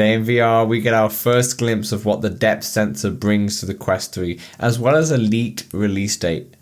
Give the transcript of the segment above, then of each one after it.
In VR, we get our first glimpse of what the depth sensor brings to the Quest 3, as well as a leaked release date.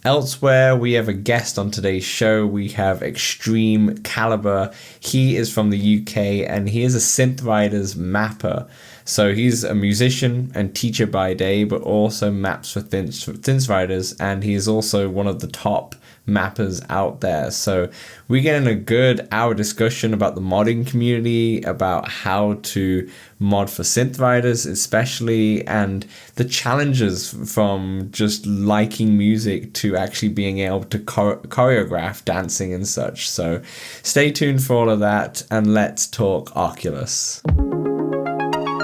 Elsewhere, we have a guest on today's show. We have ExtremeCalibre. He is from the UK and he is a Synthriders mapper. So he's a musician and teacher by day, but also maps for Synthriders, and he is also one of the top mappers out there. So we get in a good hour discussion about the modding community, about how to mod for Synthriders especially, and the challenges from just liking music to actually being able to choreograph dancing and such. So stay tuned for all of that, and let's talk Oculus.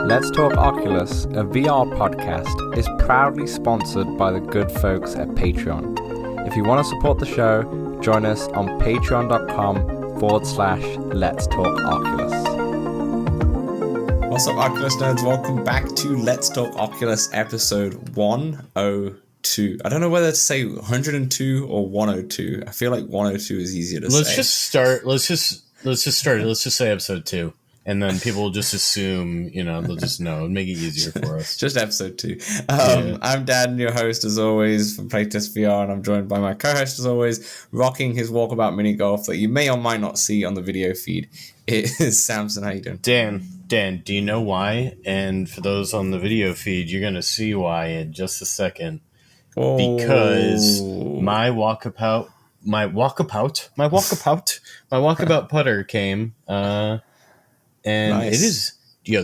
Let's Talk Oculus, a VR podcast, is proudly sponsored by the good folks at Patreon. If you want to support the show, join us on patreon.com/Let's Talk Oculus. What's up, Oculus nerds? Welcome back to Let's Talk Oculus episode 102. I don't know whether to say 102 or 102. I feel like 102 is easier to say. Let's just say episode 2. And then people will just assume, they'll just know and make it easier for us. Just episode 2. I'm Dan, your host as always from Playtest VR, and I'm joined by my co-host as always, rocking his walkabout mini golf that you may or might not see on the video feed. It is Samson. How you doing? Dan, do you know why? And for those on the video feed, you're going to see why in just a second. Oh. Because my walkabout putter came, and nice. It is,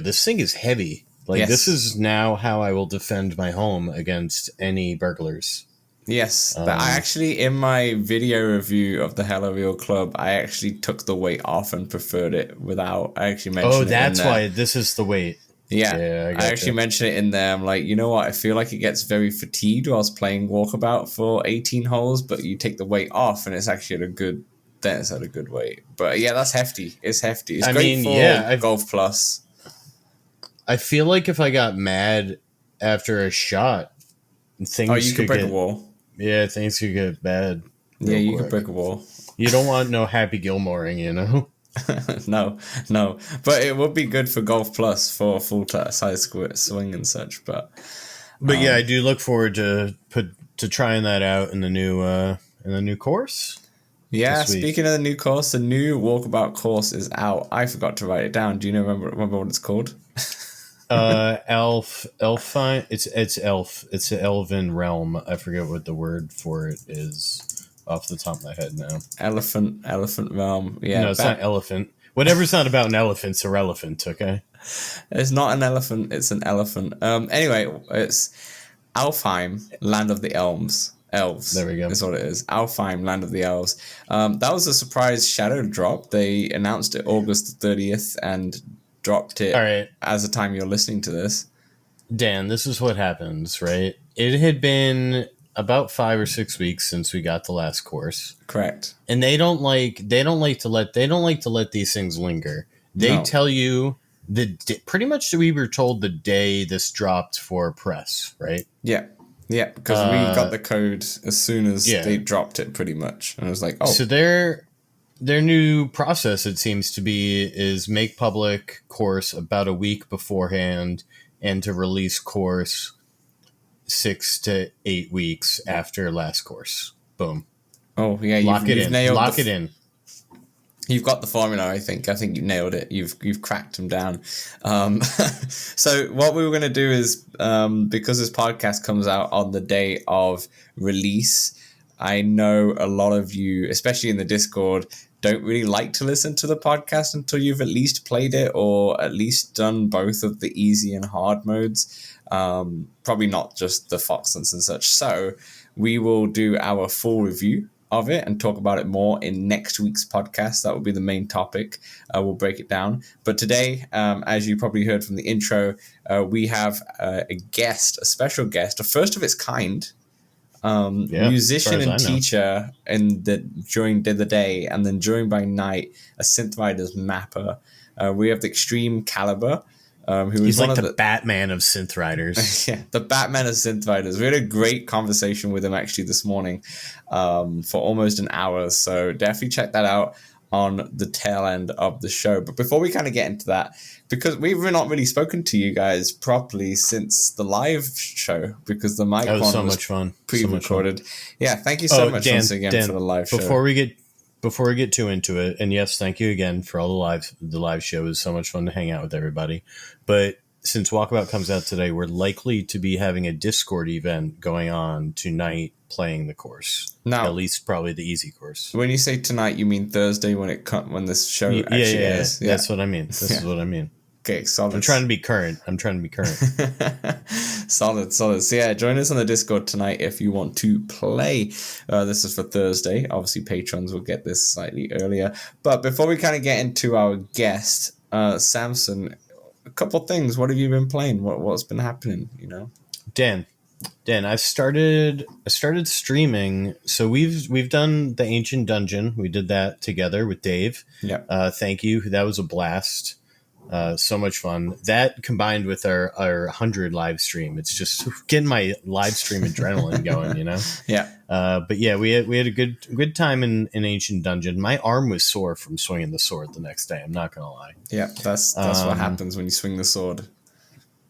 this thing is heavy. Yes. This is now how I will defend my home against any burglars. Yes, but I actually, in my video review of the Hello Real Club, I actually took the weight off and preferred it without, I actually mentioned it in there. Oh, that's why this is the weight. Yeah, I actually mentioned it in there. I'm like, you know what? I feel like it gets very fatigued whilst playing walkabout for 18 holes, but you take the weight off and it's actually at a good weight. But yeah, that's hefty. It's hefty. It's great for Golf Plus. I feel like if I got mad after a shot, things could break a wall. Yeah, things could get bad. Yeah, you could break a wall. You don't want no Happy Gilmoreing, No. But it would be good for Golf Plus for full size swing and such. But yeah, I do look forward to trying that out in the new course. Yeah, speaking of the new course, the new walkabout course is out. I forgot to write it down. Do you remember what it's called? Elfine. It's elf. It's an elven realm. I forget what the word for it is off the top of my head now. Elephant realm. Yeah. No, it's not elephant. Whatever's not about an elephant's irrelevant, okay? It's not an elephant, it's an elephant. Anyway, it's Alfheim, Land of the Elves. There we go. That's what it is. Alfheim, Land of the Elves. That was a surprise shadow drop. They announced it August 30th and dropped it as the time you're listening to this. Dan, this is what happens, right? It had been about 5 or 6 weeks since we got the last course. Correct. And they don't like to let these things linger. They tell you pretty much we were told the day this dropped for press, right? Yeah. Yeah, because we got the code as soon as they dropped it, pretty much. And I was like, oh. So their new process, it seems to be, is make public course about a week beforehand and to release course 6 to 8 weeks after last course. Boom. Oh, yeah. Lock it in. You've got the formula, I think. I think you nailed it. You've cracked them down. So what we were going to do is, because this podcast comes out on the day of release, I know a lot of you, especially in the Discord, don't really like to listen to the podcast until you've at least played it or at least done both of the easy and hard modes. Probably not just the Foxlands and such. So we will do our full review of it and talk about it more in next week's podcast. That will be the main topic. We'll break it down. But today, as you probably heard from the intro, we have a special guest, a first of its kind, musician and teacher during the day, and then during by night, a Synthriders mapper. We have the ExtremeCalibre, He's like the Batman of Synthriders. Yeah, the Batman of Synthriders. We had a great conversation with him actually this morning for almost an hour. So definitely check that out on the tail end of the show. But before we kind of get into that, because we've not really spoken to you guys properly since the live show, because the mic That was one so was much fun. pre-recorded. Yeah, thank you so much Dan, once again for the live show. Before we get too into it, and yes, thank you again for all the live show. It was so much fun to hang out with everybody. But since Walkabout comes out today, we're likely to be having a Discord event going on tonight, playing the course. Now, at least probably the easy course. When you say tonight, you mean Thursday when this show actually airs? Yeah. That's what I mean. This is what I mean. Okay, solid. I'm trying to be current. Solid. So yeah, join us on the Discord tonight if you want to play. This is for Thursday. Obviously, patrons will get this slightly earlier. But before we kind of get into our guest, Samson, a couple things. What have you been playing? What's been happening? Dan, I started streaming. So we've done the Ancient Dungeon. We did that together with Dave. Yeah. Thank you. That was a blast. So much fun. That combined with our 100 live stream, it's just getting my live stream adrenaline going, you know? Yeah. But yeah, we had a good time in Ancient Dungeon. My arm was sore from swinging the sword the next day. I'm not gonna lie. Yeah, that's what happens when you swing the sword.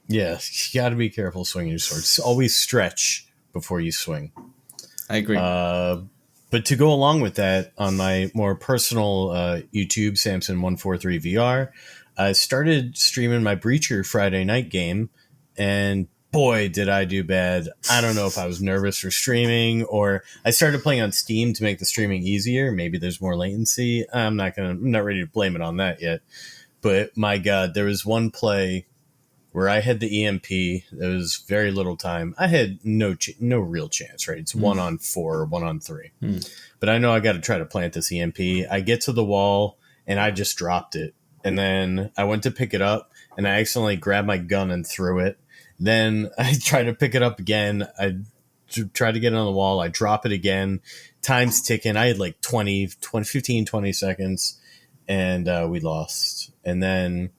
Yeah, you got to be careful swinging your sword. Always stretch before you swing. I agree. But to go along with that, on my more personal YouTube, Samson143VR, I started streaming my Breacher Friday night game, and boy, did I do bad. I don't know if I was nervous for streaming, or I started playing on Steam to make the streaming easier. Maybe there's more latency. I'm not ready to blame it on that yet. But my God, there was one play where I had the EMP. There was very little time. I had no real chance, right? It's 1 on 4 or 1 on 3. But I know I got to try to plant this EMP. I get to the wall, and I just dropped it. And then I went to pick it up, and I accidentally grabbed my gun and threw it. Then I tried to pick it up again. I tried to get it on the wall. I drop it again. Time's ticking. I had like 15, 20 seconds, and we lost. And then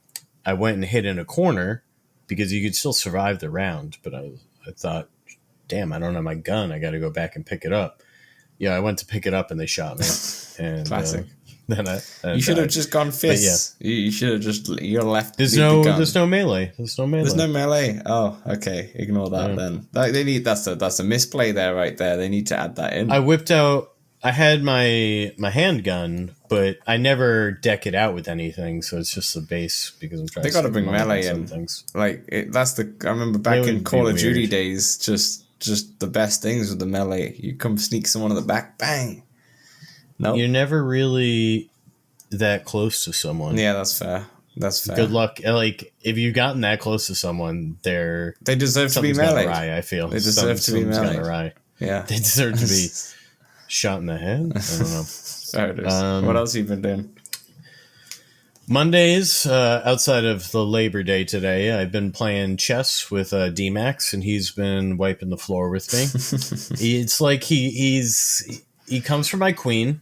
I went and hid in a corner because you could still survive the round. But I thought, damn, I don't have my gun. I got to go back and pick it up. Yeah, I went to pick it up, and they shot me. And classic. Then you should have just gone fists. Yeah. You should have just left. There's no melee. There's no melee. Oh, okay. Ignore that then. They need that's a misplay there, right there. They need to add that in. I whipped out. I had my handgun, but I never deck it out with anything, so it's just the base because I'm trying. They got to bring melee in. Things. Like I remember back in Call of Duty days, just the best things with the melee. You come sneak someone in the back, bang. No, you're never really that close to someone. Yeah, that's fair. Good luck. Like if you've gotten that close to someone, they deserve to be melee. I feel they deserve to be melee. Yeah, they deserve to be shot in the head. I don't know. There it is. What else have you been doing? Mondays, outside of the Labor Day today, I've been playing chess with D-Max, and he's been wiping the floor with me. It's like he comes for my queen.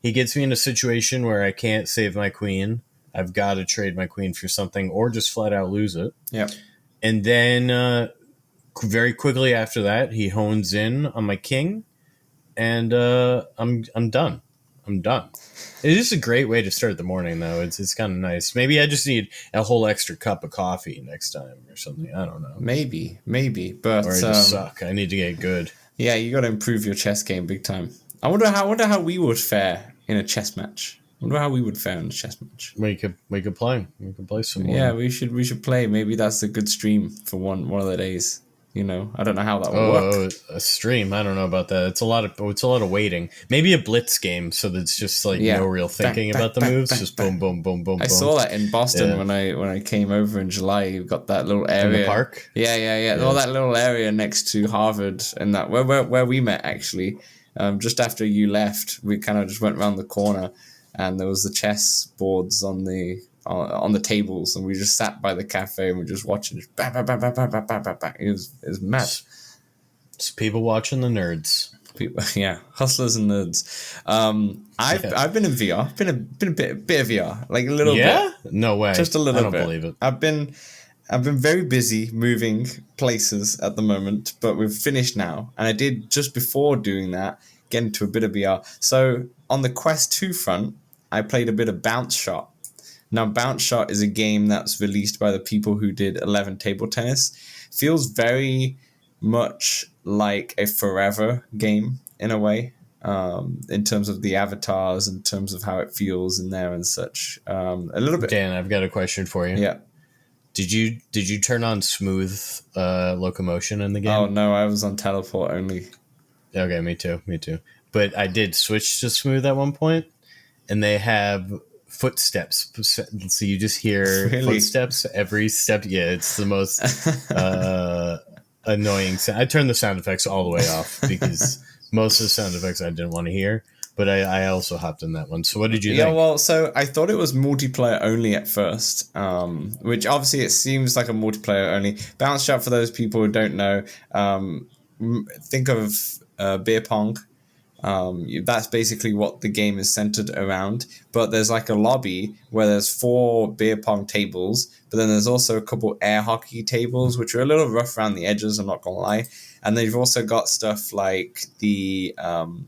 He gets me in a situation where I can't save my queen. I've got to trade my queen for something or just flat out lose it. Yeah. And then very quickly after that, he hones in on my king, and I'm done. I'm done. It is a great way to start the morning, though. It's kind of nice. Maybe I just need a whole extra cup of coffee next time or something. I don't know. Maybe. But or I just suck. I need to get good. Yeah, you got to improve your chess game big time. I wonder how we would fare in a chess match. I wonder how we would fare in a chess match. We could play. We could play some more. Yeah, we should play. Maybe that's a good stream for one of the days. You know, I don't know how that will work. A stream. I don't know about that. It's a lot of waiting. Maybe a blitz game, so that it's just like no real thinking about the moves. Just boom, boom, boom, boom. I saw that in Boston when I came over in July. You've got that little area in the park. Yeah. All that little area next to Harvard and that where we met actually. Just after you left, we kind of just went around the corner, and there was the chess boards on the tables, and we just sat by the cafe and we're just watching. Just bang, bang, bang, bang, bang, bang, bang, bang. It was mad. It's people watching the nerds. People, yeah, hustlers and nerds. I've been in VR. Been a bit of VR, like a little bit. Yeah, no way. Just a little bit. I don't believe it. I've been very busy moving places at the moment, but we've finished now. And I did just before doing that get into a bit of VR. So on the Quest 2 front, I played a bit of Bounce Shot. Now, Bounce Shot is a game that's released by the people who did 11 Table Tennis. Feels very much like a Forever game in a way, in terms of the avatars, in terms of how it feels in there and such. A little bit. Dan, I've got a question for you. Yeah. Did you turn on smooth locomotion in the game? Oh no, I was on teleport only. Okay, me too. But I did switch to smooth at one point, and they have footsteps. So you just hear footsteps every step. Yeah, it's the most annoying sound. I turned the sound effects all the way off because most of the sound effects I didn't want to hear. But I also hopped in that one. So what did you think? Yeah, well, so I thought it was multiplayer only at first, which obviously it seems like a multiplayer only. Bounce Shot, for those people who don't know, think of beer pong. That's basically what the game is centered around. But there's like a lobby where there's 4 beer pong tables, but then there's also a couple air hockey tables, which are a little rough around the edges, I'm not gonna lie. And then you've also got stuff like the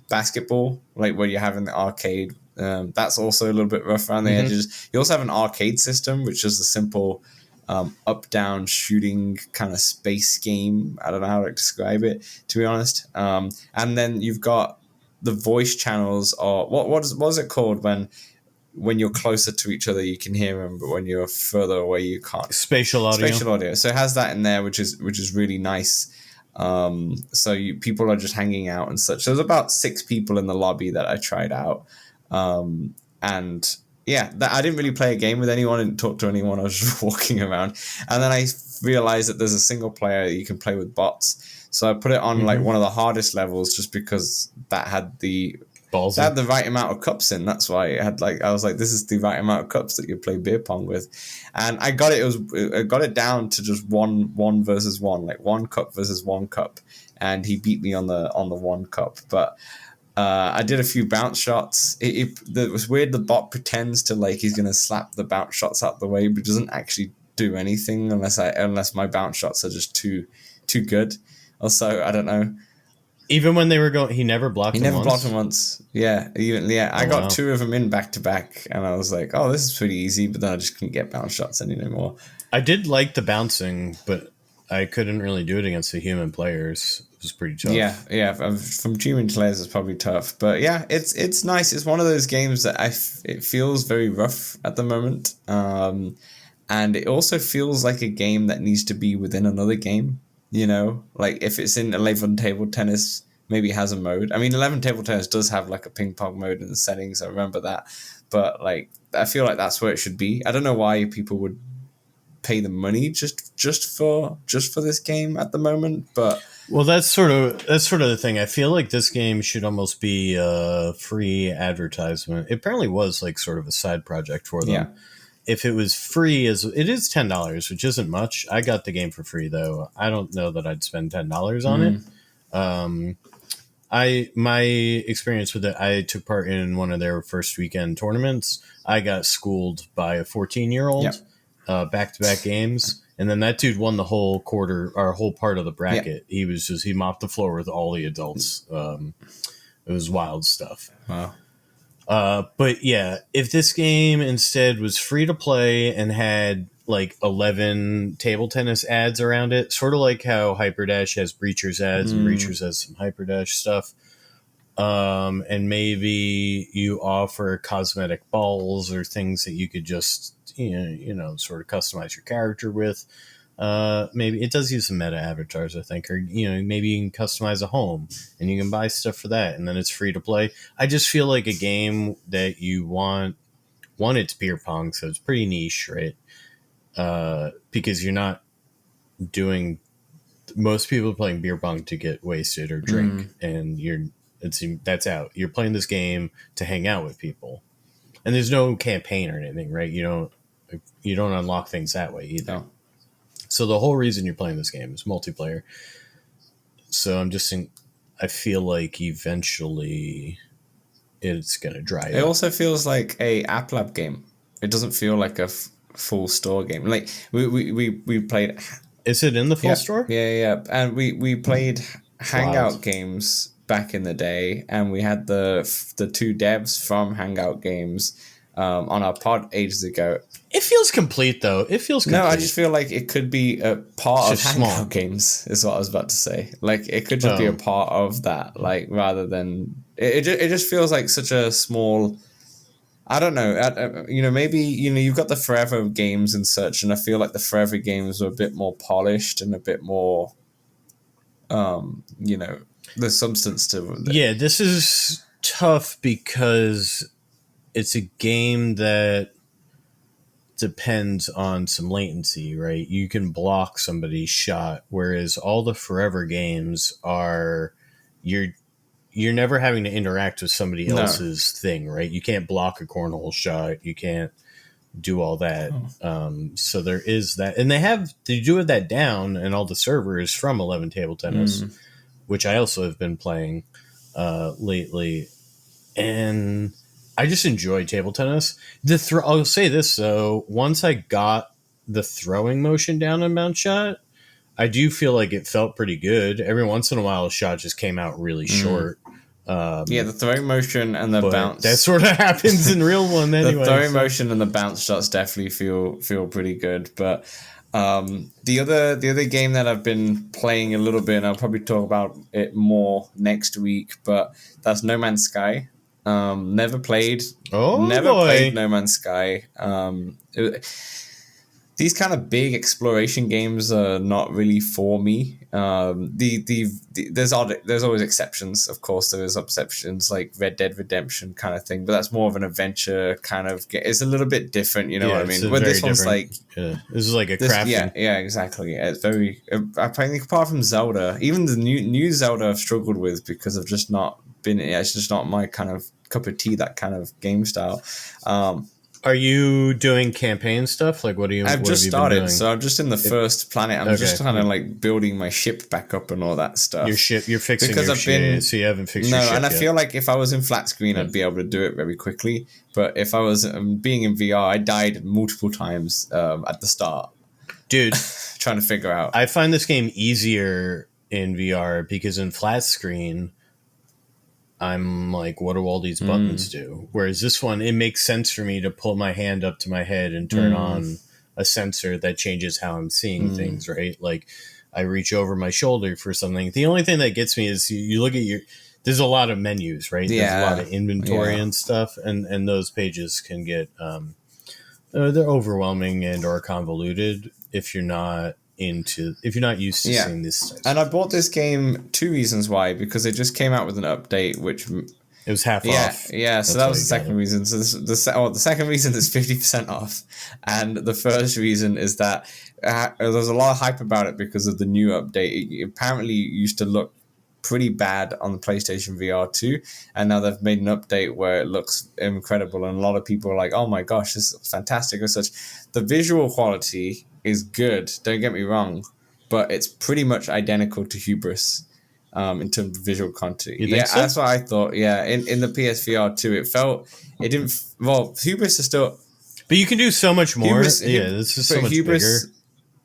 basketball, like where you're having the arcade. That's also a little bit rough around the edges. You also have an arcade system, which is a simple up-down shooting kind of space game. I don't know how to describe it, to be honest. And then you've got the voice channels, or what is it called when you're closer to each other you can hear them, but when you're further away you can't. Spatial audio. So it has that in there, which is really nice. So people are just hanging out and such. There's about 6 people in the lobby that I tried out, and yeah, I didn't really play a game with anyone, I didn't talk to anyone, I was just walking around, and then I realized that there's a single player that you can play with bots. So I put it on like one of the hardest levels, just because that had the right amount of cups in. That's why it had I was like, this is the right amount of cups that you play beer pong with, and I got it down to just one versus one, like 1 cup versus 1 cup, and he beat me on the 1 cup. But I did a few bounce shots. It was weird. The bot pretends to he's gonna slap the bounce shots out the way, but doesn't actually do anything unless my bounce shots are just too good. Also, I don't know. Even when they were going, he never blocked him once? He never blocked him once. Yeah. I got 2 of them in back to back, and I was like, oh, this is pretty easy, but then I just couldn't get bounce shots anymore. I did like the bouncing, but I couldn't really do it against the human players. It was pretty tough. Yeah. From human players, it's probably tough. But yeah, it's nice. It's one of those games that it feels very rough at the moment. And it also feels like a game that needs to be within another game. You know, like if it's in 11 Table Tennis, maybe it has a mode. I mean, 11 Table Tennis does have like a ping pong mode in the settings. I remember that. But I feel like that's where it should be. I don't know why people would pay the money just for this game at the moment. But well, that's sort of the thing. I feel like this game should almost be a free advertisement. It apparently was sort of a side project for them. Yeah. If it was free, it is $10, which isn't much. I got the game for free though. I don't know that I'd spend $10 on it. My experience with it, I took part in one of their first weekend tournaments. I got schooled by a 14-year-old, back-to-back games, and then that dude won the whole whole part of the bracket. Yeah. He mopped the floor with all the adults. It was wild stuff. Wow. But yeah, if this game instead was free to play and had 11 table tennis ads around it, sort of like how Hyperdash has Breachers ads and Breachers has some Hyperdash stuff, and maybe you offer cosmetic balls or things that you could just sort of customize your character with. Maybe it does use some meta avatars, I think, or maybe you can customize a home and you can buy stuff for that, and then it's free to play. I just feel like a game that you want. One, it's beer pong, so it's pretty niche, right? Because you're not doing. Most people are playing beer pong to get wasted or drink, and that's out. You're playing this game to hang out with people, and there's no campaign or anything, right? You don't unlock things that way either. No. So the whole reason you're playing this game is multiplayer. So I'm just saying, I feel like eventually it's going to dry up. It also feels like a App Lab game. It doesn't feel like a full store game. Like we played. Is it in the full store? Yeah. And we played Hangout games back in the day, and we had the 2 devs from Hangout Games on our pod ages ago. It feels complete, though. It feels complete. No, I just feel like it could be a part of just Hangout small. games, is what I was about to say. Like, it could just be a part of that, like, rather than... It just feels like such a small... I don't know. Maybe, you've got the Forever games and such, and I feel like the Forever games are a bit more polished and a bit more, there's substance to them. Yeah, this is tough because it's a game that depends on some latency, right? You can block somebody's shot, whereas all the Forever games are you're never having to interact with somebody else's thing, right? You can't block a cornhole shot, you can't do all that. So there is that, and they do that down, and all the servers from 11 Table Tennis, which I also have been playing lately, and I just enjoy table tennis. I'll say this though: once I got the throwing motion down in bounce shot, I do feel like it felt pretty good. Every once in a while, a shot just came out really short. The throwing motion and the bounce. That sort of happens in real one anyway. The throwing motion and the bounce shots definitely feel pretty good. But the other game that I've been playing a little bit, and I'll probably talk about it more next week, but that's No Man's Sky. Never played No Man's Sky. These kind of big exploration games are not really for me. There's always exceptions, of course. There is exceptions like Red Dead Redemption kind of thing, but that's more of an adventure kind of game. It's a little bit different, what I mean? But this one's like this is like a crafting. Yeah, exactly. It's very. I think apart from Zelda, even the new Zelda, I've struggled with because I've just not been. It's just not my kind of cup of tea. That kind of game style. Are you doing campaign stuff? Like, I've just started, so I'm just in the first planet. I'm just kind of like building my ship back up and all that stuff. You're fixing because your ship, so you haven't fixed your ship and I yet. feel like if I was in flat screen, I'd be able to do it very quickly. But if I was being in VR, I died multiple times at the start. Dude, trying to figure out. I find this game easier in VR because in flat screen, I'm like, what do all these buttons do? Whereas this one, it makes sense for me to pull my hand up to my head and turn on a sensor that changes how I'm seeing things, right? Like, I reach over my shoulder for something. The only thing that gets me is you look at there's a lot of menus, right? There's a lot of inventory and stuff, and those pages can get, they're overwhelming and or convoluted if you're not used to seeing this. And I bought this game 2 reasons why, because it just came out with an update which it was half off. Yeah, so that was the second reason. So the second reason is 50% off, and the first reason is that there's a lot of hype about it because of the new update. It apparently used to look pretty bad on the PlayStation VR 2, and now they've made an update where it looks incredible, and a lot of people are like, oh my gosh, this is fantastic or such. The visual quality is good, don't get me wrong, but it's pretty much identical to Hubris in terms of visual quality. You think so? That's what I thought. Yeah, in the PSVR 2, Hubris is still... But you can do so much more. This is so much bigger.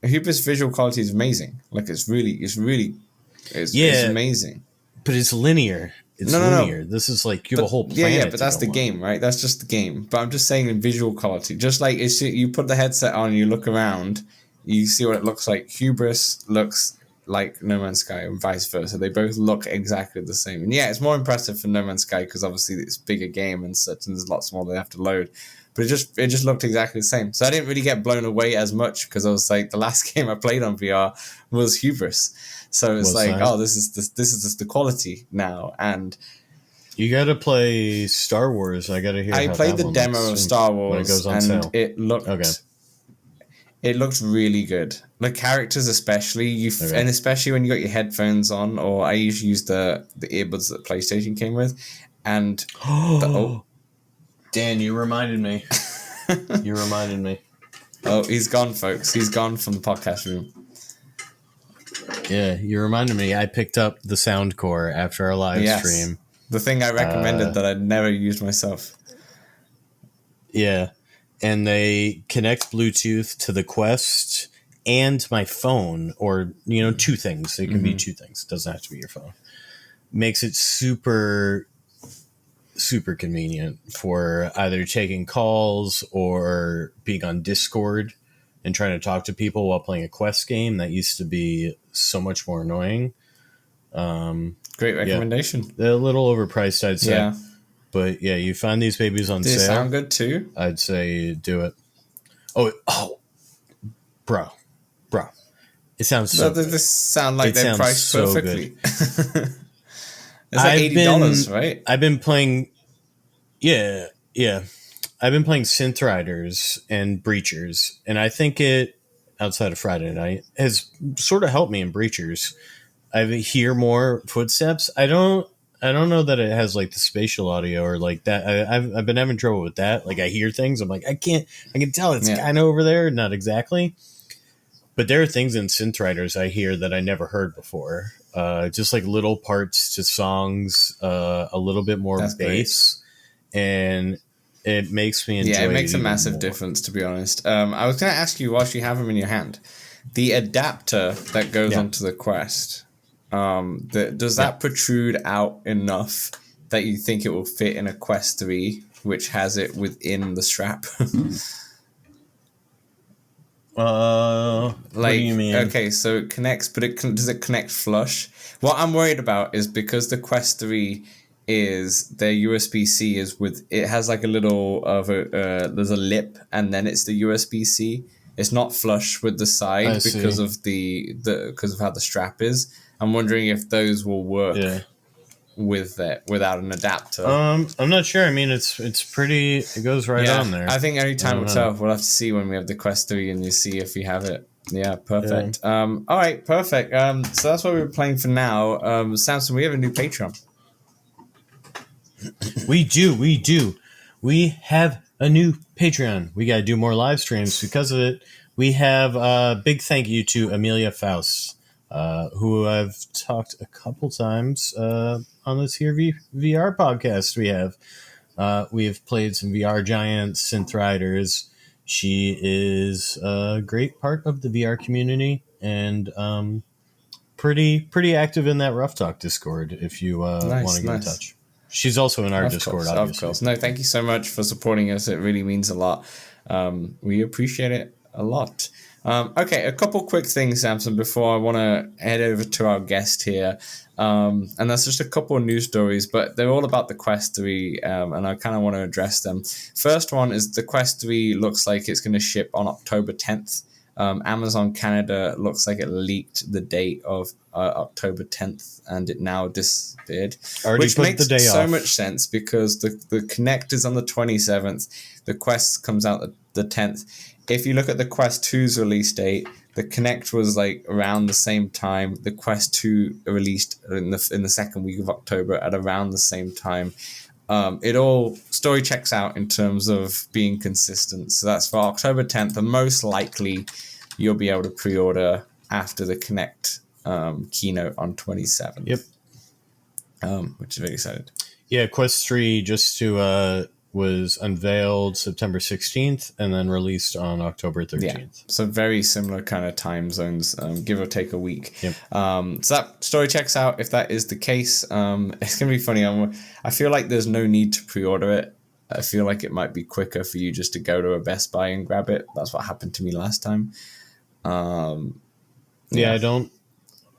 Hubris visual quality is amazing. Like, it's amazing. But it's linear. It's linear. No. This is like you have a whole planet. Yeah, but that's the game, right? That's just the game. But I'm just saying in visual quality. Just like you put the headset on, you look around, you see what it looks like. Hubris looks like No Man's Sky and vice versa. They both look exactly the same. And yeah, it's more impressive for No Man's Sky because obviously it's a bigger game and such, and there's lots more they have to load. But it just looked exactly the same. So I didn't really get blown away as much because I was like, the last game I played on VR was Hubris. So it's like, this is just the quality now. And you got to play Star Wars. I got to hear. I played the demo of Star Wars when it goes on sale. It looked really good. The characters, especially and especially when you got your headphones on, or I usually use the earbuds that PlayStation came with. And Dan, you reminded me. Oh, he's gone, folks. He's gone from the podcast room. Yeah, you reminded me. I picked up the Soundcore after our live stream. The thing I recommended that I'd never used myself. Yeah, and they connect Bluetooth to the Quest and my phone, or, two things. It can be two things. It doesn't have to be your phone. Makes it super super convenient for either taking calls or being on Discord and trying to talk to people while playing a quest game. That used to be so much more annoying. Great recommendation. They're a little overpriced, I'd say. Yeah. But yeah, you find these babies on Does it sale. sound good too? I'd say do it. Oh, bro. It sounds so good. This sound like they're priced so perfectly. It's like $80, right? I've been playing. Yeah. I've been playing Synthriders and Breachers, and I think it, outside of Friday night, has sort of helped me in Breachers. I hear more footsteps. I don't know that it has like the spatial audio or like that. I've been having trouble with that. Like I hear things, I'm like I can tell it's kind of over there, not exactly. But there are things in Synthriders I hear that I never heard before. Just like little parts to songs, a little bit more bass, and it makes me enjoy. Yeah, it makes a massive difference, to be honest. I was going to ask you, whilst you have them in your hand, the adapter that goes onto the Quest, does that protrude out enough that you think it will fit in a Quest 3, which has it within the strap? What do you mean? Okay, so it connects, but does it connect flush? What I'm worried about is because the Quest 3 is their USB-C is with, it has like a little of a there's a lip, and then it's the USB-C. It's not flush with the side because of because of how the strap is. I'm wondering if those will work with it without an adapter. I'm not sure. I mean, it's pretty. It goes right on there. I think only time will tell. We'll have to see when we have the Quest 3 and you see if you have it. Yeah, perfect. All right, perfect. So that's what we were playing for now. Samson, we have a new Patreon. We do. We have a new Patreon. We got to do more live streams because of it. We have a big thank you to Amelia Faust, who I've talked a couple times on this here VR podcast. We have played some VR giants, Synthriders. She is a great part of the VR community and pretty active in that Rough Talk Discord if you want to get in touch. She's also in our Discord, obviously. Of course. No, thank you so much for supporting us. It really means a lot. We appreciate it a lot. Okay, a couple quick things, Samson, before I want to head over to our guest here. And that's just a couple of news stories, but they're all about the Quest 3, and I kind of want to address them. First one is the Quest 3 looks like it's going to ship on October 10th. Amazon Canada looks like it leaked the date of October 10th, and it now disappeared. Which makes so much sense because the Kinect is on the 27th. The Quest comes out the 10th. If you look at the Quest 2's release date, the Kinect was like around the same time. The Quest 2 released in the second week of October at around the same time. It all story checks out in terms of being consistent. So that's for October 10th, and most likely you'll be able to pre-order after the Kinect keynote on 27th. Yep. Which is very excited. Yeah, Quest 3 was unveiled September 16th and then released on October 13th. Yeah, so very similar kind of time zones, give or take a week. Yep. So that story checks out if that is the case. It's going to be funny. I feel like there's no need to pre-order it. I feel like it might be quicker for you just to go to a Best Buy and grab it. That's what happened to me last time. Yeah,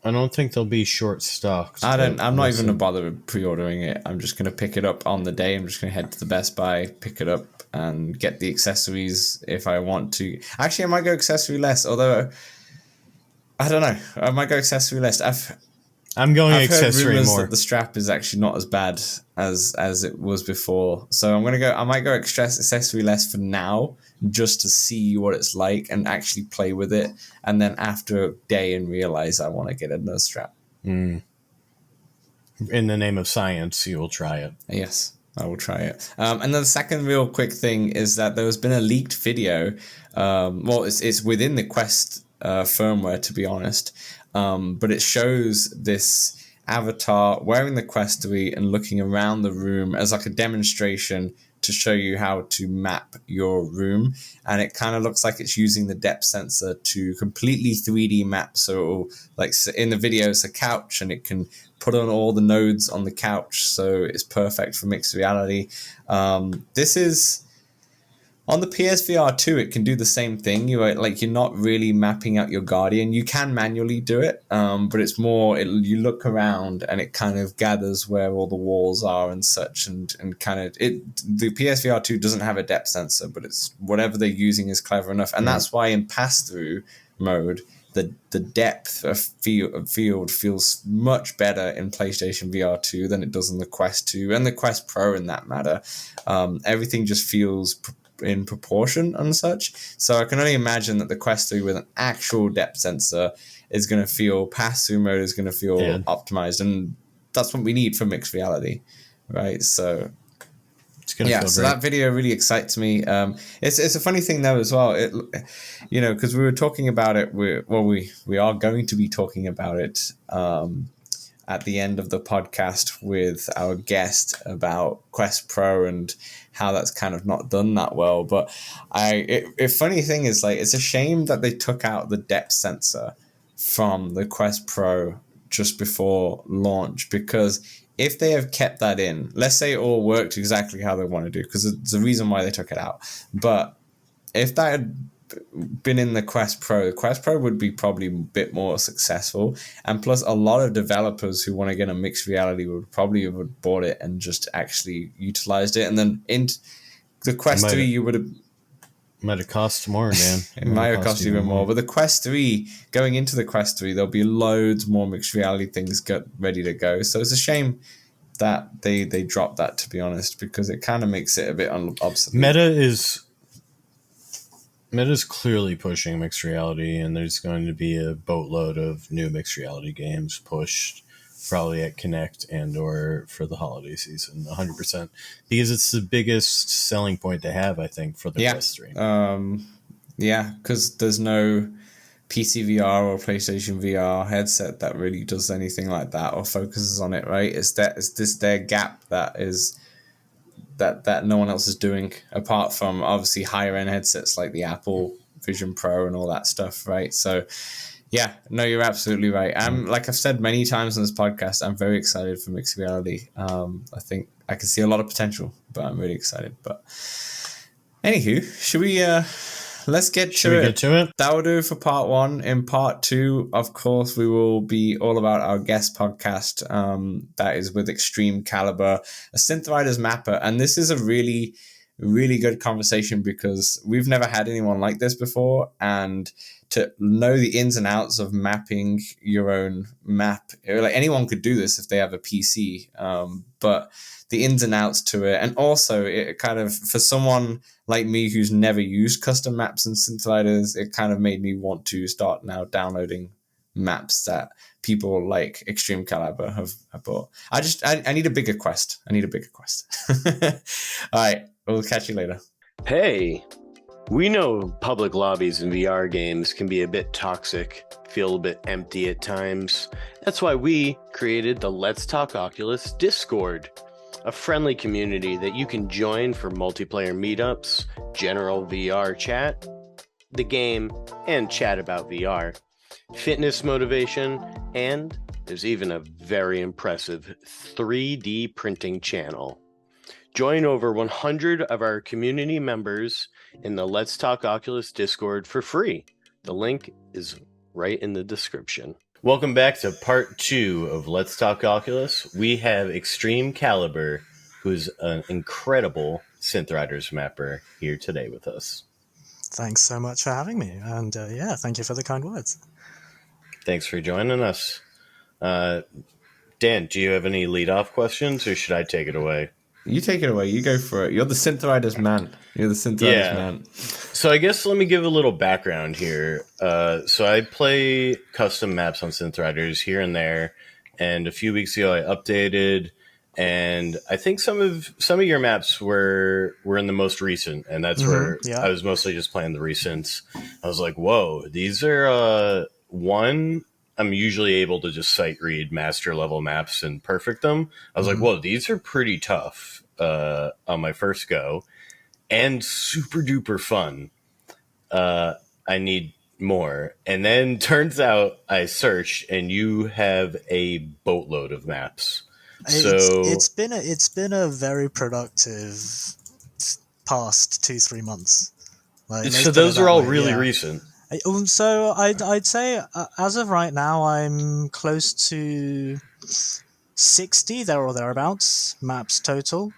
I don't think they'll be short stocked. I'm not even going to bother pre-ordering it. I'm just going to pick it up on the day. I'm just going to head to the Best Buy, pick it up, and get the accessories if I want to. Actually, I might go accessory less, although I don't know. I might go accessory less. I'm going I've accessory heard more. that the strap is actually not as bad as it was before. So I might go accessory less for now, just to see what it's like and actually play with it. And then after a day and realize I want to get another strap. In the name of science, you will try it. Yes, I will try it. And then the second real quick thing is that there has been a leaked video. It's within the Quest firmware, to be honest. But it shows this avatar wearing the Quest 3 and looking around the room as like a demonstration to show you how to map your room, and it kind of looks like it's using the depth sensor to completely 3D map. So it'll, like in the video, it's a couch, and it can put on all the nodes on the couch, so it's perfect for mixed reality. This is on the PSVR 2. It can do the same thing. You're not really mapping out your Guardian. You can manually do it, but it's more, you look around and it kind of gathers where all the walls are and such, and kind of the PSVR 2 doesn't have a depth sensor, but it's whatever they're using is clever enough. And that's why in pass-through mode, the depth of field feels much better in PlayStation VR 2 than it does in the Quest 2 and the Quest Pro, in that matter. Everything just feels in proportion and such. So I can only imagine that the Quest 3 with an actual depth sensor is going to feel, pass-through mode is going to feel optimized, and that's what we need for mixed reality, right? So it's gonna feel so great. that video really excites me. It's a funny thing though as well. Because we were talking about it. We are going to be talking about it at the end of the podcast with our guest about Quest Pro and how that's kind of not done that well. But funny thing is, like, it's a shame that they took out the depth sensor from the Quest Pro just before launch, because if they have kept that in, let's say it all worked exactly how they want to do, because it's the reason why they took it out. But if that had been in the Quest Pro would be probably a bit more successful. And plus, a lot of developers who want to get a mixed reality would probably have bought it and just actually utilized it. And then in the Quest 3, you would have... Might have cost more, man. It might have cost even more. But the Quest 3, going into the Quest 3, there'll be loads more mixed reality things ready to go. So it's a shame that they dropped that, to be honest, because it kind of makes it a bit obsolete. Meta's clearly pushing mixed reality, and there's going to be a boatload of new mixed reality games pushed probably at Connect and or for the holiday season, 100%, because it's the biggest selling point to have, I think, for the Quest 3. Because there's no PC VR or PlayStation VR headset that really does anything like that or focuses on it, right? It's their gap that is that no one else is doing, apart from obviously higher end headsets like the Apple Vision Pro and all that stuff, right? So yeah, no, you're absolutely right. Like I've said many times on this podcast, I'm very excited for mixed reality. I think I can see a lot of potential, but I'm really excited. But anywho, should we let's get to it. That will do it for part 1. In part 2, of course, we will be all about our guest podcast. That is with ExtremeCalibre, a Synthriders mapper. And this is a really, really good conversation because we've never had anyone like this before. And to know the ins and outs of mapping your own map, like anyone could do this if they have a PC. But the ins and outs to it, and also it kind of, for someone like me who's never used custom maps and Synthriders, it kind of made me want to start now downloading maps that people like ExtremeCalibre have bought. I need a bigger quest. All right, we'll catch you later. Hey, we know public lobbies in VR games can be a bit toxic, feel a bit empty at times. That's why we created the Let's Talk Oculus Discord, a friendly community that you can join for multiplayer meetups, general VR chat, the game, and chat about VR, fitness motivation, and there's even a very impressive 3D printing channel. Join over 100 of our community members in the Let's Talk Oculus Discord for free. The link is right in the description. Welcome back to part 2 of Let's Talk Oculus. We have ExtremeCalibre, who's an incredible Synthriders mapper, here today with us. Thanks so much for having me. And thank you for the kind words. Thanks for joining us. Dan, do you have any lead-off questions, or should I take it away? You take it away. You go for it. You're the Synthriders man. Man. So I guess let me give a little background here. So I play custom maps on Synthriders here and there, and a few weeks ago I updated, and I think some of your maps were in the most recent, and that's where I was mostly just playing the recents. I was like, whoa, these are I'm usually able to just sight read master level maps and perfect them. I was like, whoa, these are pretty tough. on my first go, and super duper fun. I need more. And then turns out I searched, and you have a boatload of maps. So It's been a very productive past 2-3 months. Like, so those are all really recent. So I'd say as of right now I'm close to 60 there or thereabouts maps total,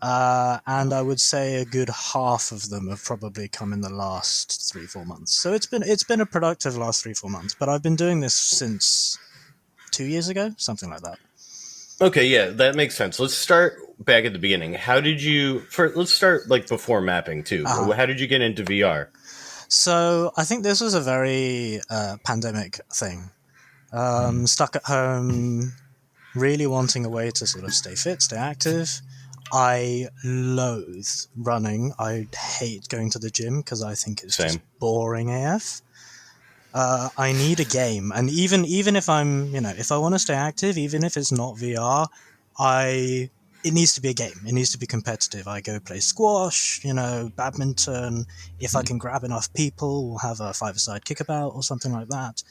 and I would say a good half of them have probably come in the last 3-4 months. So it's been a productive last 3-4 months. But I've been doing this since 2 years ago, something like that. Okay, yeah, that makes sense. Let's start back at the beginning. Let's start like before mapping too. How did you get into VR? So I think this was a very pandemic thing. Stuck at home, really wanting a way to sort of stay fit, stay active. I loathe running. I hate going to the gym because I think it's just boring AF. I need a game, and even if I'm, if I want to stay active, even if it's not VR, it needs to be a game. It needs to be competitive. I go play squash, badminton. If I can grab enough people, we'll have a 5-a-side kickabout or something like that.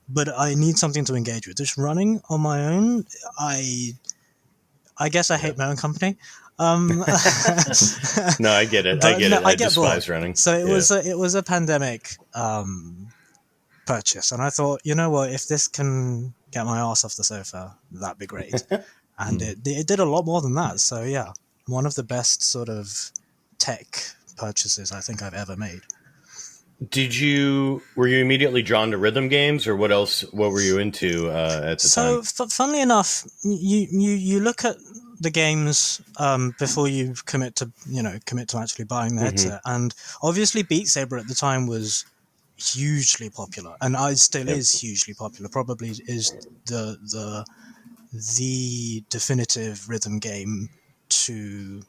But I need something to engage with. Just running on my own, I guess I hate my own company. No, I get it. I despise running. So it was a pandemic purchase, and I thought, you know what, if this can get my ass off the sofa, that'd be great. And it did a lot more than that. So yeah, one of the best sort of tech purchases I think I've ever made. Were you immediately drawn to rhythm games, or what were you into at the time? So funnily enough, you look at the games before you commit to actually buying the headset, and obviously Beat Saber at the time was hugely popular, and still is hugely popular. Probably is the definitive rhythm game to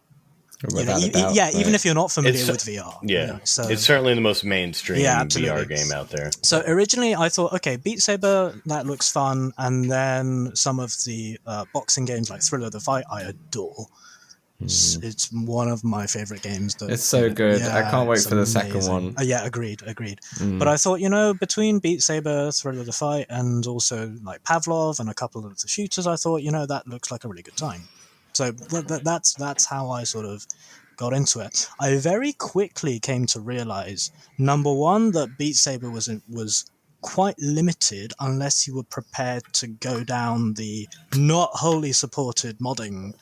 even if you're not familiar with VR. So it's certainly the most mainstream VR game out there. So originally I thought, okay, Beat Saber, that looks fun, and then some of the boxing games like Thriller the Fight I adore. It's one of my favorite games. It's so good. I can't wait for the second one. Yeah, agreed. But I thought, between Beat Saber, Thriller the Fight, and also like Pavlov and a couple of the shooters, I thought, that looks like a really good time. So that's how I sort of got into it. I very quickly came to realize, number one, that Beat Saber was quite limited unless you were prepared to go down the not wholly supported modding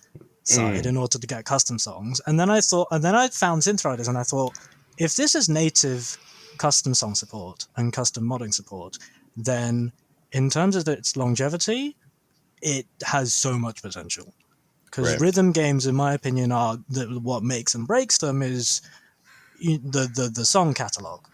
side in order to get custom songs. And then I found Synthriders, and I thought, if this is native custom song support and custom modding support, then in terms of its longevity, it has so much potential. Because rhythm games, in my opinion, are what makes and breaks them is the song catalog.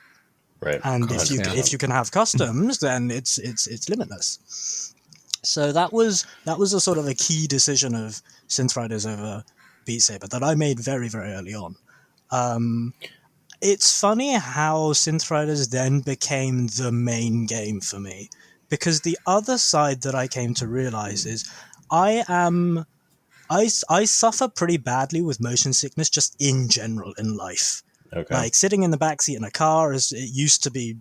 Right. And if you can have customs, then it's limitless. So that was a sort of a key decision of Synthriders over Beat Saber that I made very, very early on. It's funny how Synthriders then became the main game for me, because the other side that I came to realize is I suffer pretty badly with motion sickness just in general in life. Okay. Like sitting in the backseat in a car, it used to be,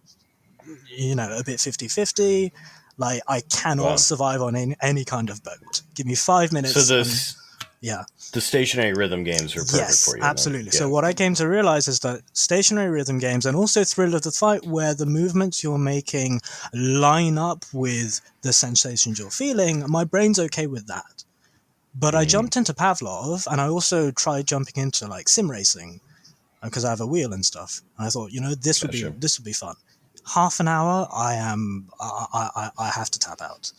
a bit 50-50. Like I cannot survive on any kind of boat. Give me 5 minutes. So the stationary rhythm games are perfect for you. Absolutely. Yeah. So what I came to realize is that stationary rhythm games, and also Thrill of the Fight, where the movements you're making line up with the sensations you're feeling, my brain's okay with that. But I jumped into Pavlov, and I also tried jumping into like sim racing because I have a wheel and stuff. And I thought, this would be fun. Half an hour, I have to tap out.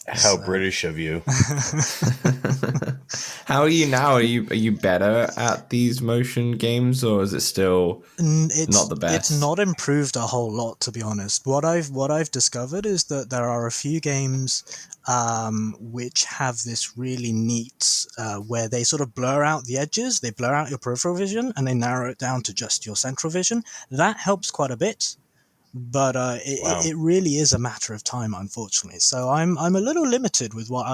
How British of you. How are you now? Are you better at these motion games, or is it still not the best? It's not improved a whole lot, to be honest. What I've discovered is that there are a few games which have this really neat where they sort of blur out the edges, they blur out your peripheral vision, and they narrow it down to just your central vision. That helps quite a bit. But it really is a matter of time, unfortunately. So I'm a little limited with what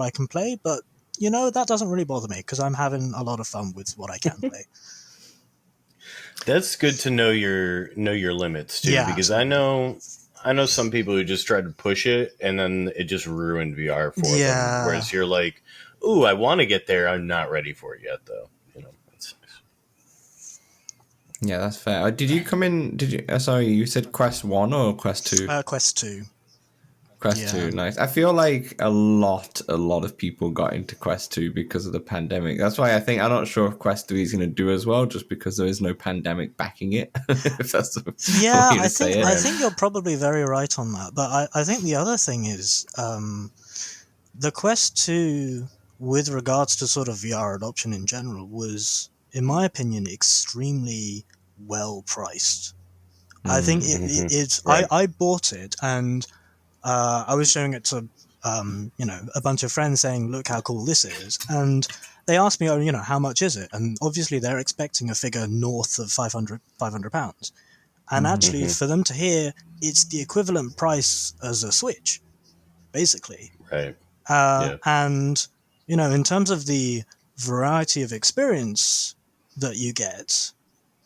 I can play, but that doesn't really bother me because I'm having a lot of fun with what I can play. That's good to know your limits too, because absolutely. I know some people who just try to push it and then it just ruined VR for them. Whereas you're like, ooh, I want to get there. I'm not ready for it yet, though. That's nice. Yeah, that's fair. Did you come in? Did you? Sorry, you said Quest 1 or Quest 2? Quest 2. Quest 2, nice. I feel like a lot of people got into Quest 2 because of the pandemic. That's why I'm not sure if Quest 3 is going to do as well, just because there is no pandemic backing it. If that's the way to say it. I think you're probably very right on that. But I think the other thing is the Quest 2, with regards to sort of VR adoption in general, was, in my opinion, extremely well priced. I think it's. Right. I bought it and I was showing it to a bunch of friends, saying, "Look how cool this is," and they asked me, "Oh, how much is it?" And obviously they're expecting a figure north of 500 £500, and actually for them to hear it's the equivalent price as a Switch, basically. Right. And in terms of the variety of experience that you get,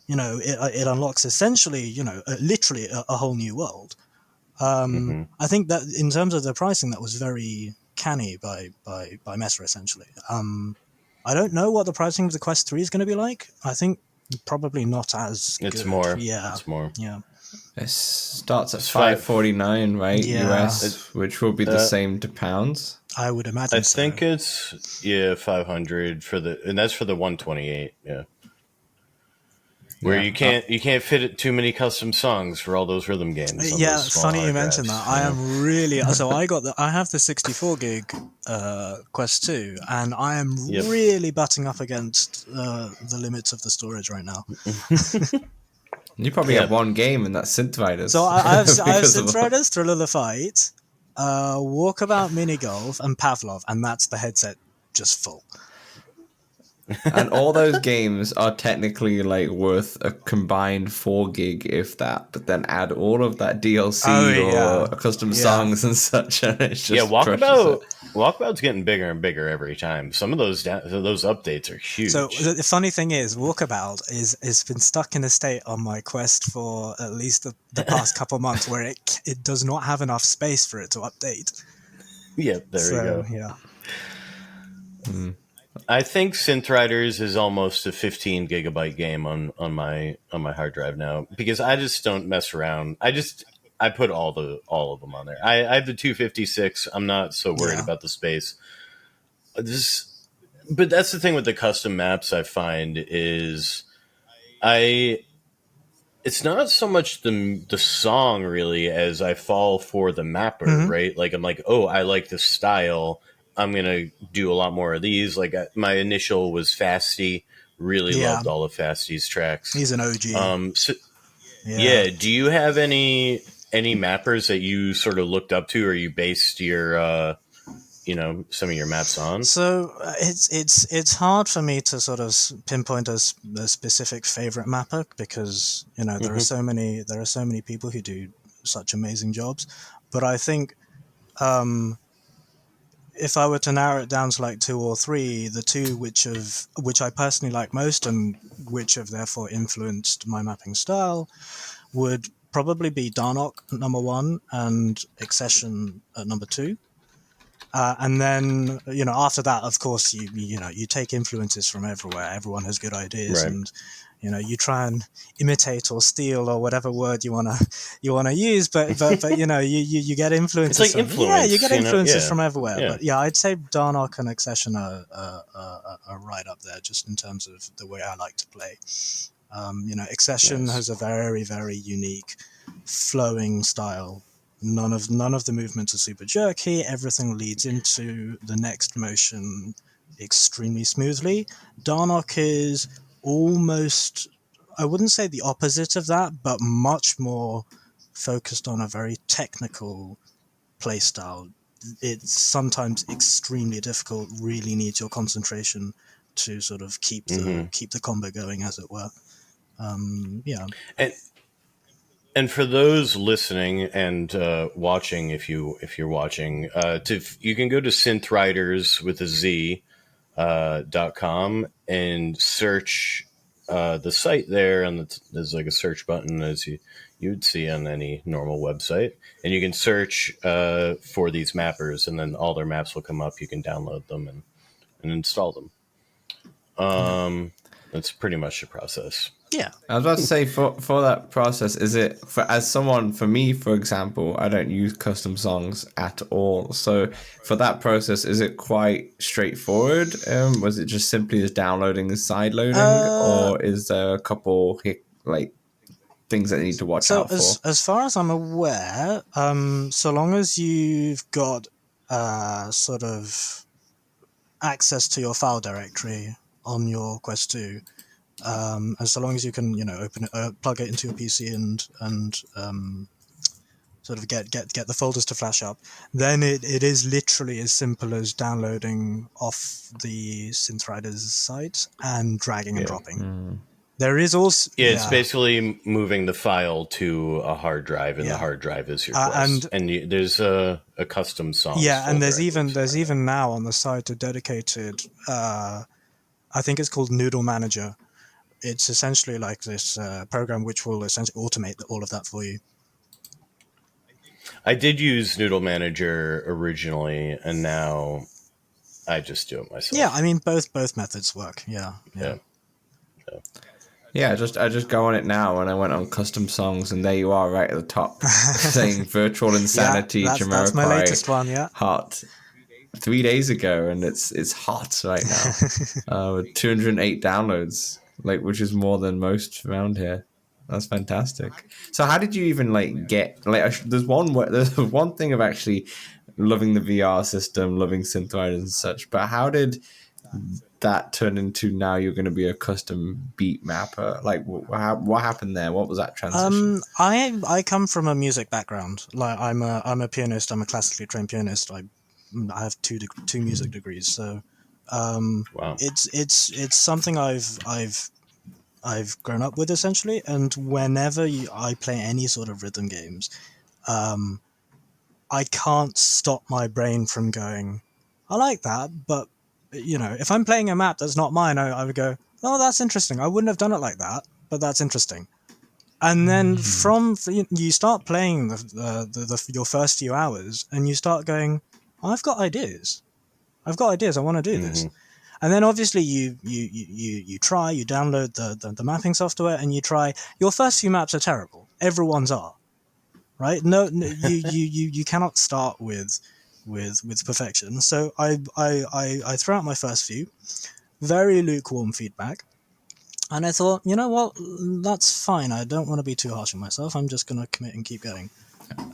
it unlocks essentially, literally a whole new world. I think that in terms of the pricing, that was very canny by Meta, essentially. I don't know what the pricing of the Quest 3 is going to be like. I think probably not as It's good. more. Yeah. It's more. Yeah. It starts at $5.49, right? Yeah. US, which will be the same to pounds. I would imagine. I think it's 500 and that's for the 128. Yeah. Where you can't fit too many custom songs for all those rhythm games. Yeah, funny you mentioned that. I am really so I have the 64 gig Quest 2, and I am really butting up against the limits of the storage right now. You probably have one game, and that's Synthriders. So I have Synthriders, Thrill of the Fight, Walkabout Mini Golf, and Pavlov, and that's the headset just full. And all those games are technically worth a combined 4 gig, if that. But then add all of that DLC or custom songs and such, and it's just Walkabout's getting bigger and bigger every time. Some of those updates are huge. So the funny thing is, Walkabout is been stuck in a state on my Quest for at least the past couple of months, where it does not have enough space for it to update. Yeah, there you go. Yeah. I think Synthriders is almost a 15 gigabyte game on my hard drive now, because I just don't mess around. I put all of them on there. I have the 256. I'm not so worried about the space. But that's the thing with the custom maps. I find is it's not so much the song really as I fall for the mapper, right? Like I'm like, oh, I like this style. I'm going to do a lot more of these. Like my initial was Fasty. Really loved all of Fasty's tracks. He's an OG. Do you have any mappers that you sort of looked up to, or you based your some of your maps on? So it's hard for me to sort of pinpoint a specific favorite mapper, because there are so many people who do such amazing jobs. But I think if I were to narrow it down to 2 or 3, the 2 which I personally like most, and which have therefore influenced my mapping style, would probably be Darnok number 1 and Accession at number 2. And then after that, of course, you take influences from everywhere. Everyone has good ideas, right. And you try and imitate or steal or whatever word you wanna use, but you get influences. It's like influence. You get influences from everywhere. Yeah. But I'd say Darnok and Accession are right up there, just in terms of the way I like to play. Accession has a very, very unique flowing style. None of the movements are super jerky. Everything leads into the next motion extremely smoothly. Darnok is almost, I wouldn't say the opposite of that, but much more focused on a very technical play style. It's sometimes extremely difficult, really needs your concentration to sort of keep the combo going, as it were. And for those listening and watching, if you're watching, you can go to Synthriders with a Z, .com and search the site there, and there's like a search button as you'd see on any normal website, and you can search for these mappers, and then all their maps will come up. You can download them and install them. That's pretty much the process. Yeah. I was about to say, for that process, is it for me, for example, I don't use custom songs at all. So for that process, is it quite straightforward? Was it just simply as downloading and side loading, or is there a couple things that you need to watch out for? As far as I'm aware, so long as you've got sort of access to your file directory on your Quest 2, and so long as you can, open it, plug it into your PC and sort of get the folders to flash up, then it is literally as simple as downloading off the Synthriders site and dragging and dropping. There is also it's basically moving the file to a hard drive, and the hard drive is your Quest. And there's a custom song. Yeah, and there's even now on the site a dedicated, I think it's called Noodle Manager. It's essentially like this program which will essentially automate all of that for you. I did use Noodle Manager originally, and now I just do it myself. Yeah, I mean both methods work. Yeah. Yeah, I just go on it now, and I went on custom songs, and there you are, right at the top, saying Virtual Insanity, Jamiroquai. That's my latest one. Yeah, hot. 3 days ago, and it's hot right now. With 208 downloads, which is more than most around here. That's fantastic. So how did you even get there's one thing of actually loving the VR system, loving Synthriders and such, but how did that turn into now you're going to be a custom beat mapper? What happened there? What was that transition? I come from a music background. I'm a pianist. I'm a classically trained pianist. I have two music degrees. So wow. It's something I've grown up with essentially, and whenever I play any sort of rhythm games, I can't stop my brain from going, I like that, but if I'm playing a map that's not mine, I would go, oh, that's interesting. I wouldn't have done it like that, but that's interesting. And then you start playing your first few hours, and you start going, I've got ideas. I want to do this. And then obviously you download the mapping software, and you try. Your first few maps are terrible. Everyone's are, right? No, you cannot start with perfection. So I threw out my first few, very lukewarm feedback, and I thought, you know what, that's fine. I don't want to be too harsh on myself. I'm just going to commit and keep going.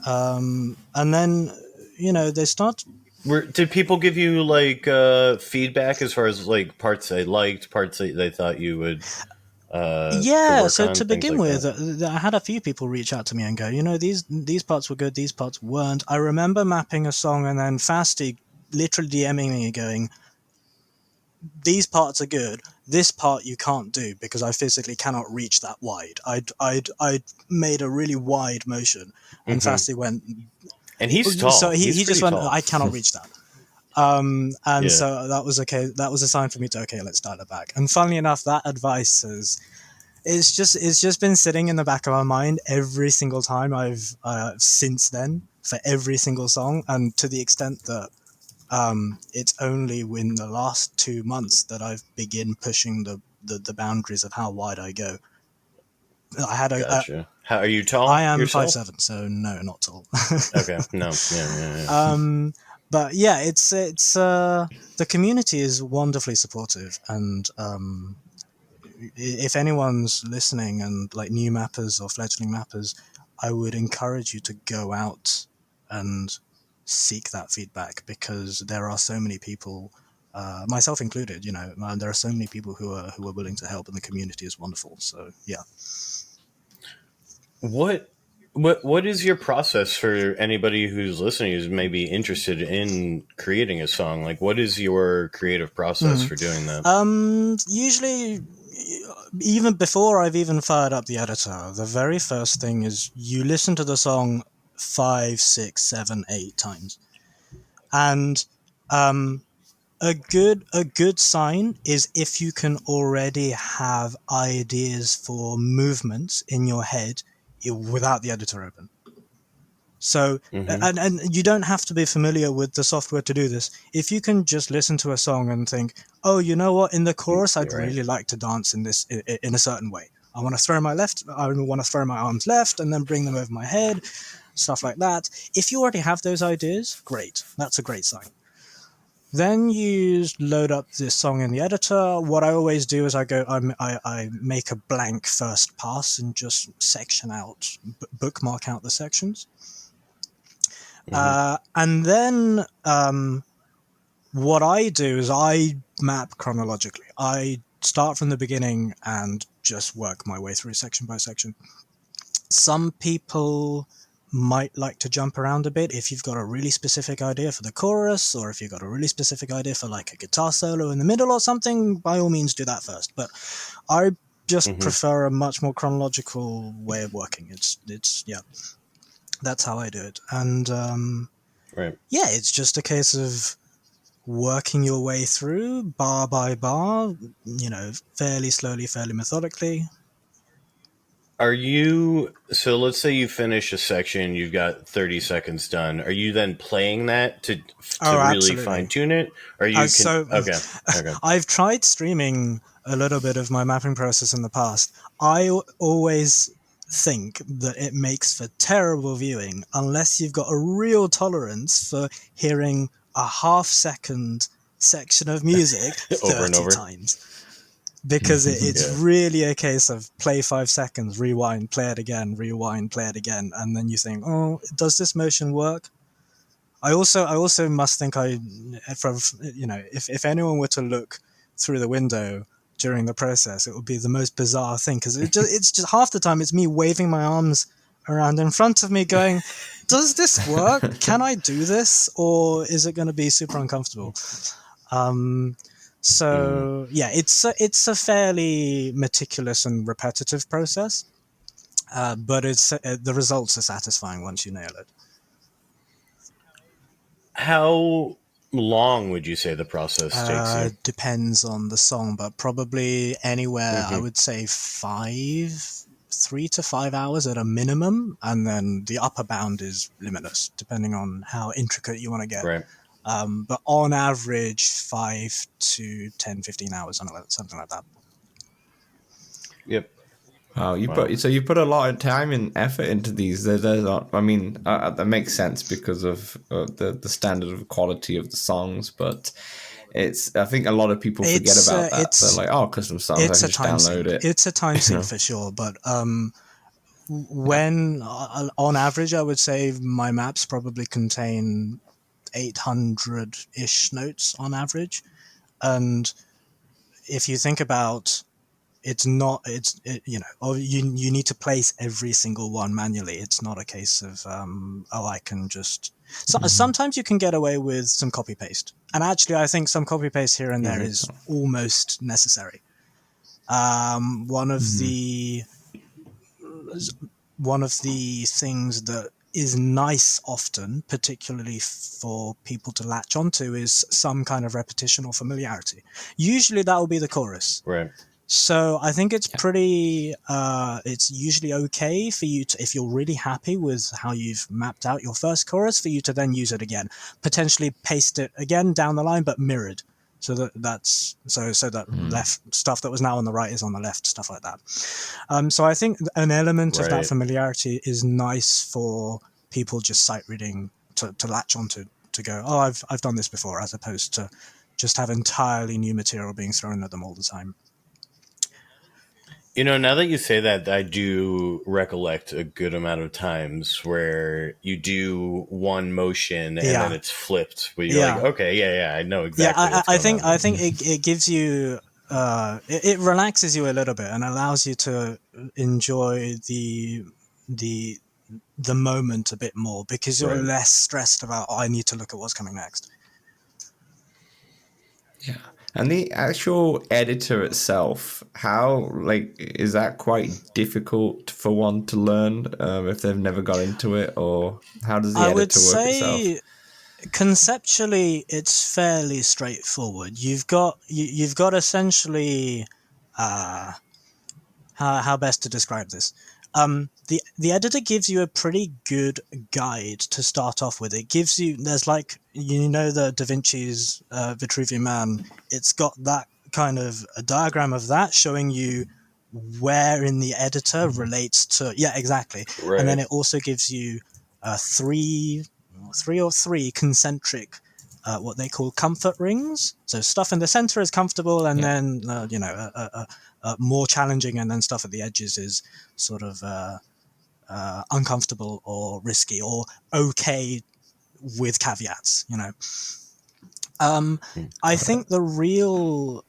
And then they start. Did people give you feedback as far as parts they liked, parts they thought you would? So to begin with, I had a few people reach out to me and go, these parts were good, these parts weren't. I remember mapping a song and then Fasty literally DMing me going, these parts are good, this part you can't do because I physically cannot reach that wide. I'd made a really wide motion, and Fasty went, and he's tall. So he just went, tall. I cannot reach that. So that was okay. That was a sign for me to, let's dial it back. And funnily enough, that advice it's just been sitting in the back of my mind every single time I've since then, for every single song, and to the extent that it's only in the last 2 months that I've begin pushing the boundaries of how wide I go. I had Gotcha. How are you tall? I am yourself? 5'7", so no, not tall. Okay, no, yeah. But yeah, it's the community is wonderfully supportive, and if anyone's listening and new mappers or fledgling mappers, I would encourage you to go out and seek that feedback, because there are so many people, myself included, there are so many people who are willing to help, and the community is wonderful. So yeah. What is your process for anybody who's listening who's maybe interested in creating a song? What is your creative process for doing that? Usually, even before I've even fired up the editor, the very first thing is you listen to the song 5, 6, 7, 8 times, and A good sign is if you can already have ideas for movements in your head without the editor open. So, and you don't have to be familiar with the software to do this. If you can just listen to a song and think, oh, you know what, in the chorus, I'd really like to dance in this in a certain way. I want to throw my arms left and then bring them over my head, stuff like that. If you already have those ideas, great. That's a great sign. Then you load up this song in the editor. What I always do is I make a blank first pass and just section out, bookmark out the sections. And then what I do is I map chronologically. I start from the beginning and just work my way through section by section. Some people might like to jump around a bit if you've got a really specific idea for the chorus, or if you've got a really specific idea for like a guitar solo in the middle or something, by all means do that first. But I just prefer a much more chronological way of working. It's that's how I do it. And it's just a case of working your way through bar by bar, fairly slowly, fairly methodically. So let's say you finish a section, you've got 30 seconds done. Are you then playing that to really fine tune it? Or okay. I've tried streaming a little bit of my mapping process in the past. I always think that it makes for terrible viewing unless you've got a real tolerance for hearing a half-second section of music 30 times. Because it's really a case of play 5 seconds, rewind, play it again, rewind, play it again, and then you think, oh, does this motion work? I also must think if anyone were to look through the window during the process, it would be the most bizarre thing, because it's just half the time it's me waving my arms around in front of me going, does this work? Can I do this? Or is it going to be super uncomfortable? So it's a fairly meticulous and repetitive process, but the results are satisfying once you nail it. How long would you say the process takes you? Depends on the song, but probably anywhere, I would say 3 to 5 hours at a minimum, and then the upper bound is limitless, depending on how intricate you want to get. Right. But on average, 5 to 10, 15 hours, something like that. Yep. Wow, you put a lot of time and effort into these. That makes sense because of the standard of quality of the songs, but I think a lot of people forget about that. They're like, oh, custom songs, I can just download it. It's a time sink for sure, but when on average, I would say my maps probably contain 800-ish notes on average, and if you think about you need to place every single one manually. It's not a case of I can just. Sometimes you can get away with some copy paste, and actually, I think some copy paste here and there is almost necessary. One of the things that is nice often, particularly for people to latch onto, is some kind of repetition or familiarity. Usually, that will be the chorus. Right. So I think it's pretty, it's usually okay for you to, if you're really happy with how you've mapped out your first chorus, for you to then use it again, potentially paste it again down the line, but mirrored. So that left stuff that was now on the right is on the left, stuff like that. So I think an element of that familiarity is nice for people just sight reading to latch onto, to go, oh, I've done this before, as opposed to just have entirely new material being thrown at them all the time. Now that you say that, I do recollect a good amount of times where you do one motion and then it's flipped. Where you're like, okay, I know exactly. Yeah, I think it gives you, it relaxes you a little bit and allows you to enjoy the moment a bit more, because you're less stressed about, I need to look at what's coming next. Yeah. And the actual editor itself, is that quite difficult for one to learn if they've never got into it, or how does the editor work itself? conceptually, it's fairly straightforward. You've got essentially, how best to describe this. The editor gives you a pretty good guide to start off with. It gives you, there's like, the Da Vinci's Vitruvian Man. It's got that kind of a diagram of that showing you where in the editor relates to, yeah, exactly. Right. And then it also gives you three concentric, what they call comfort rings. So stuff in the center is comfortable, and then more challenging, and then stuff at the edges is sort of uncomfortable or risky or okay with caveats. I think the real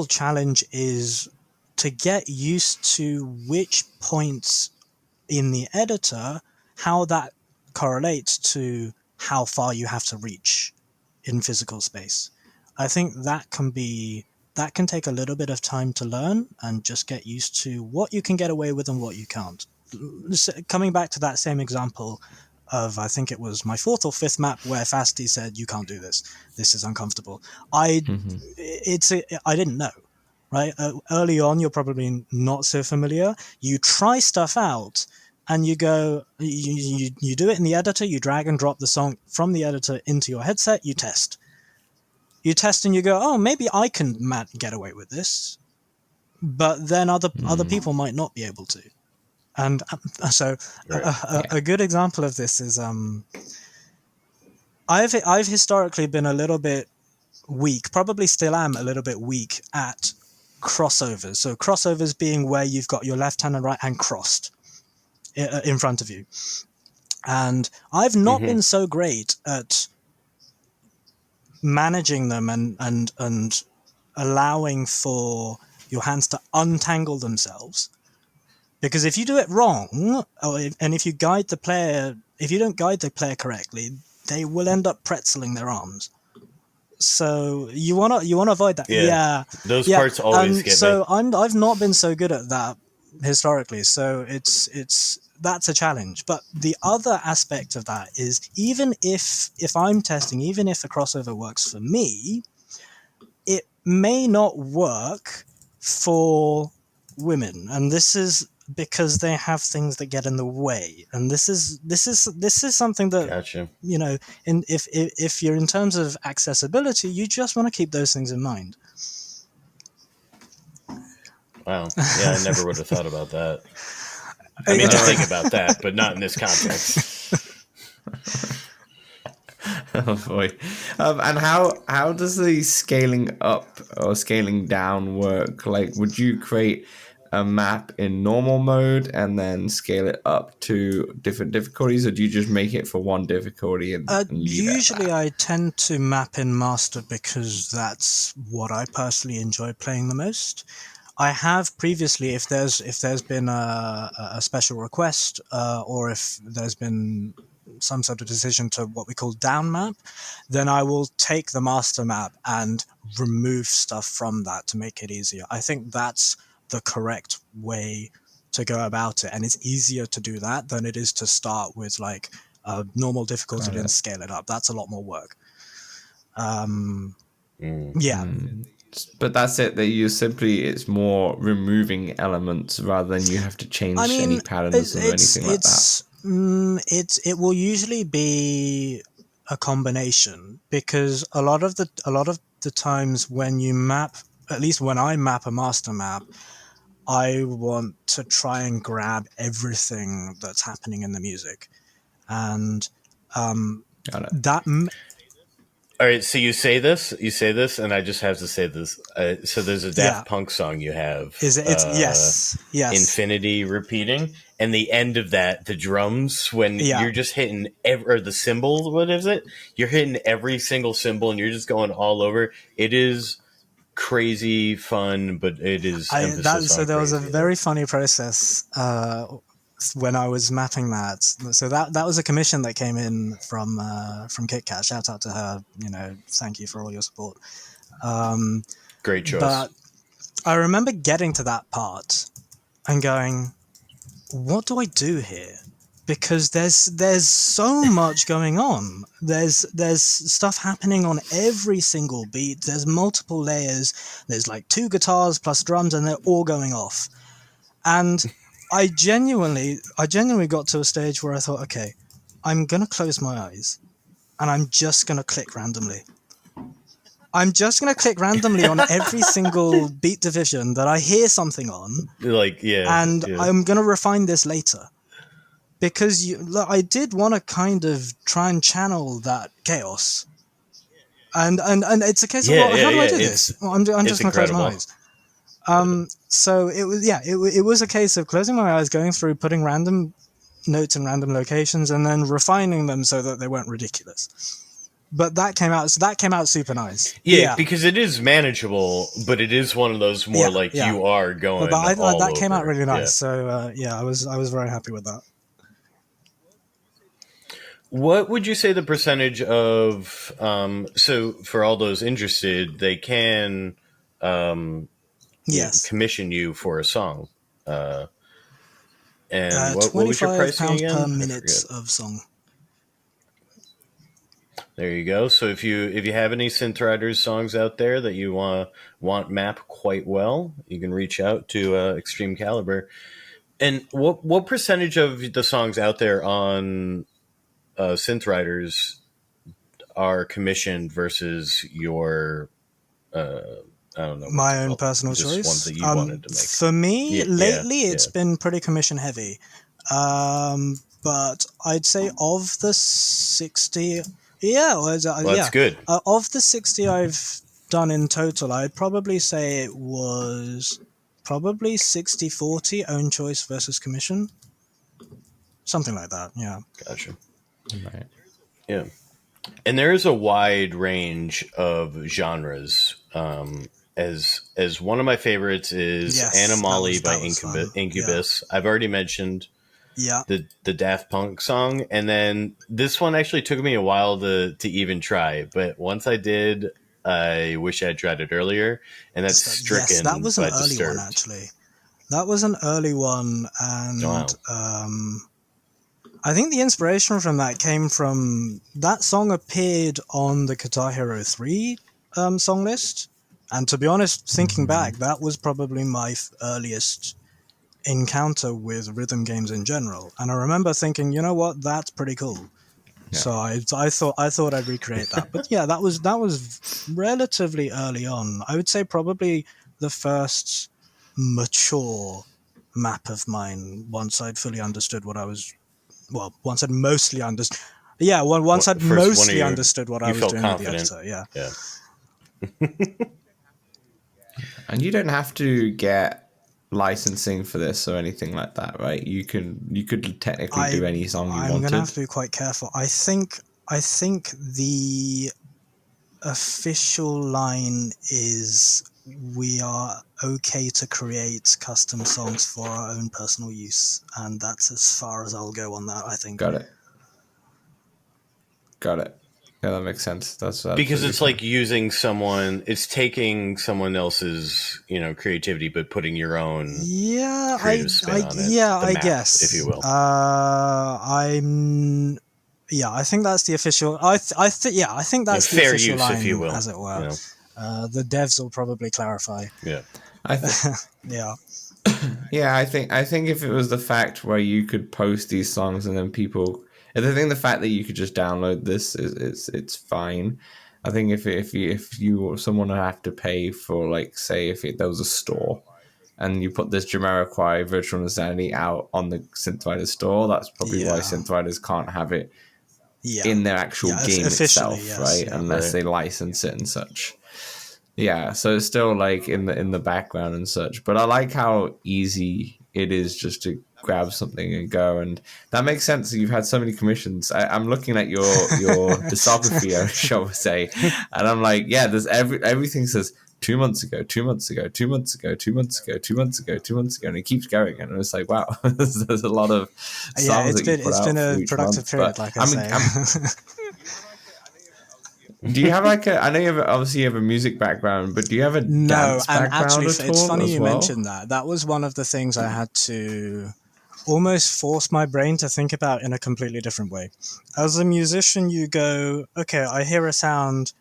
challenge is to get used to which points in the editor, how that correlates to how far you have to reach in physical space. I think that can take a little bit of time to learn and just get used to what you can get away with and what you can't. Coming back to that same example of, I think it was my fourth or fifth map where Fasti said, "You can't do this. This is uncomfortable." I didn't know, right? Early on, you're probably not so familiar. You try stuff out, and you go, you do it in the editor. You drag and drop the song from the editor into your headset. You test. You test, and you go, "Oh, maybe I can get away with this," but then other people might not be able to. And so a good example of this is I've historically been a little bit weak, probably still am a little bit weak at crossovers. So crossovers being where you've got your left hand and right hand crossed in front of you. And I've not been so great at managing them and allowing for your hands to untangle themselves. Because if you do it wrong, and if you don't guide the player correctly, they will end up pretzeling their arms. So you wanna avoid that. Yeah. Those parts always get me. I've not been so good at that historically. So that's a challenge. But the other aspect of that is, even if I'm testing, even if a crossover works for me, it may not work for women, and this is because they have things that get in the way, and this is something that Gotcha. If you're in terms of accessibility, you just want to keep those things in mind. Wow. Yeah, I never would have thought about that. I mean, I think about that, but not in this context. Oh boy. And how does the scaling up or scaling down work? Like, would you create a map in normal mode and then scale it up to different difficulties, or do you just make it for one difficulty and leave usually it at that? I tend to map in master because that's what I personally enjoy playing the most. I have previously, if there's been a special request, or if there's been some sort of decision to what we call down map, then I will take the master map and remove stuff from that to make it easier. I think that's the correct way to go about it, and it's easier to do that than it is to start with like a normal difficulty and scale it up. That's a lot more work. Yeah. But that's it, that it's more removing elements rather than you have to change any patterns or anything like that. It will usually be a combination, because a lot of the times when you map, at least when I map a master map, I want to try and grab everything that's happening in the music, and that. All right, so you say this, and I just have to say this. So there's a Daft Punk song you have. Is it? Yes. Infinity repeating, and the end of that, the drums, when you're just hitting or the cymbals. What is it? You're hitting every single cymbal, and you're just going all over. It is crazy fun, but it is. So there was a very funny process when I was mapping that. So that was a commission that came in from KitKat. Shout out to her. Thank you for all your support. Great choice. But I remember getting to that part and going, what do I do here? because there's so much going on. There's stuff happening on every single beat. There's multiple layers. There's like 2 guitars plus drums, and they're all going off. And I genuinely got to a stage where I thought, okay, I'm gonna close my eyes, and I'm just gonna click randomly. I'm just gonna click randomly on every single beat division that I hear something on, and I'm gonna refine this later. Because I did want to kind of try and channel that chaos, and it's a case of how do I do this? Well, I'm just going to close my eyes. So it was a case of closing my eyes, going through, putting random notes in random locations, and then refining them so that they weren't ridiculous. But that came out super nice. Yeah, because it is manageable, but it is one of those more you are going. But that came out over. really nice. So I was very happy with that. What would you say the percentage of, so for all those interested, they can commission you for a song. And what was your pricing again? £25 per minute of song. There you go. So if you have any Synthriders songs out there that you want map quite well, you can reach out to ExtremeCalibre. And what percentage of the songs out there on Synthriders are commissioned versus your I don't know, my own personal choice, ones that you wanted to make? For me, lately it's been pretty commission heavy, but I'd say of the 60, that's good. Of the 60 I've done in total, I'd probably say it was probably 60-40 own choice versus commission, something like that. Yeah, gotcha. Right. Yeah, and there is a wide range of genres. As one of my favorites is Animali by Incubus. I've already mentioned the Daft Punk song, and then this one actually took me a while to even try, but once I did, I wish I had tried it earlier, and that's Stricken. Yes, that was an by early Disturbed. one, actually. That was an early one, and I think the inspiration from that came from that song appeared on the Guitar Hero 3 song list. And to be honest, thinking back, that was probably my earliest encounter with rhythm games in general. And I remember thinking, you know what, that's pretty cool. Yeah. So I thought I'd recreate that. But yeah, that was relatively early on. I would say probably the first mature map of mine once I'd fully understood what I was. Well, once I'd mostly understood. Yeah, once I'd mostly understood what I was doing with the editor. Yeah. And you don't have to get licensing for this or anything like that, right? You could technically do any song you wanted. I'm gonna have to be quite careful. I think the official line is we are okay to create custom songs for our own personal use, and that's as far as I'll go on that, I think. Got it. Yeah, that makes sense. That's because it's like it's taking someone else's, creativity, but putting your own creative spin on it. Yeah, I guess, if you will. I think that's the official. I think that's the fair official use, line, if you will, as it were. The devs will probably clarify. Yeah. Yeah. Yeah, I think if it was the fact where you could post these songs and then people. I think the fact that you could just download this it's fine. I think if someone would have to pay for, like, say if there was a store and you put this Jamiroquai Virtual Insanity out on the Synthriders store, that's probably why Synthriders can't have it in their actual game itself, right? Unless they license it and such. Yeah, so it's still like in the background and such. But I like how easy it is just to grab something and go, and that makes sense. You've had so many commissions. I'm looking at your discography, shall we say, and I'm like, yeah, there's everything says 2 months ago, 2 months ago, 2 months ago, 2 months ago, 2 months ago, 2 months ago, and it keeps going. And it's like, wow, there's a lot of songs it's been a productive period, like I say. Do you have I know you have a music background, but do you have a dance background at all? It's funny you mentioned that. That was one of the things I had to almost force my brain to think about in a completely different way. As a musician, you go, okay, I hear a sound,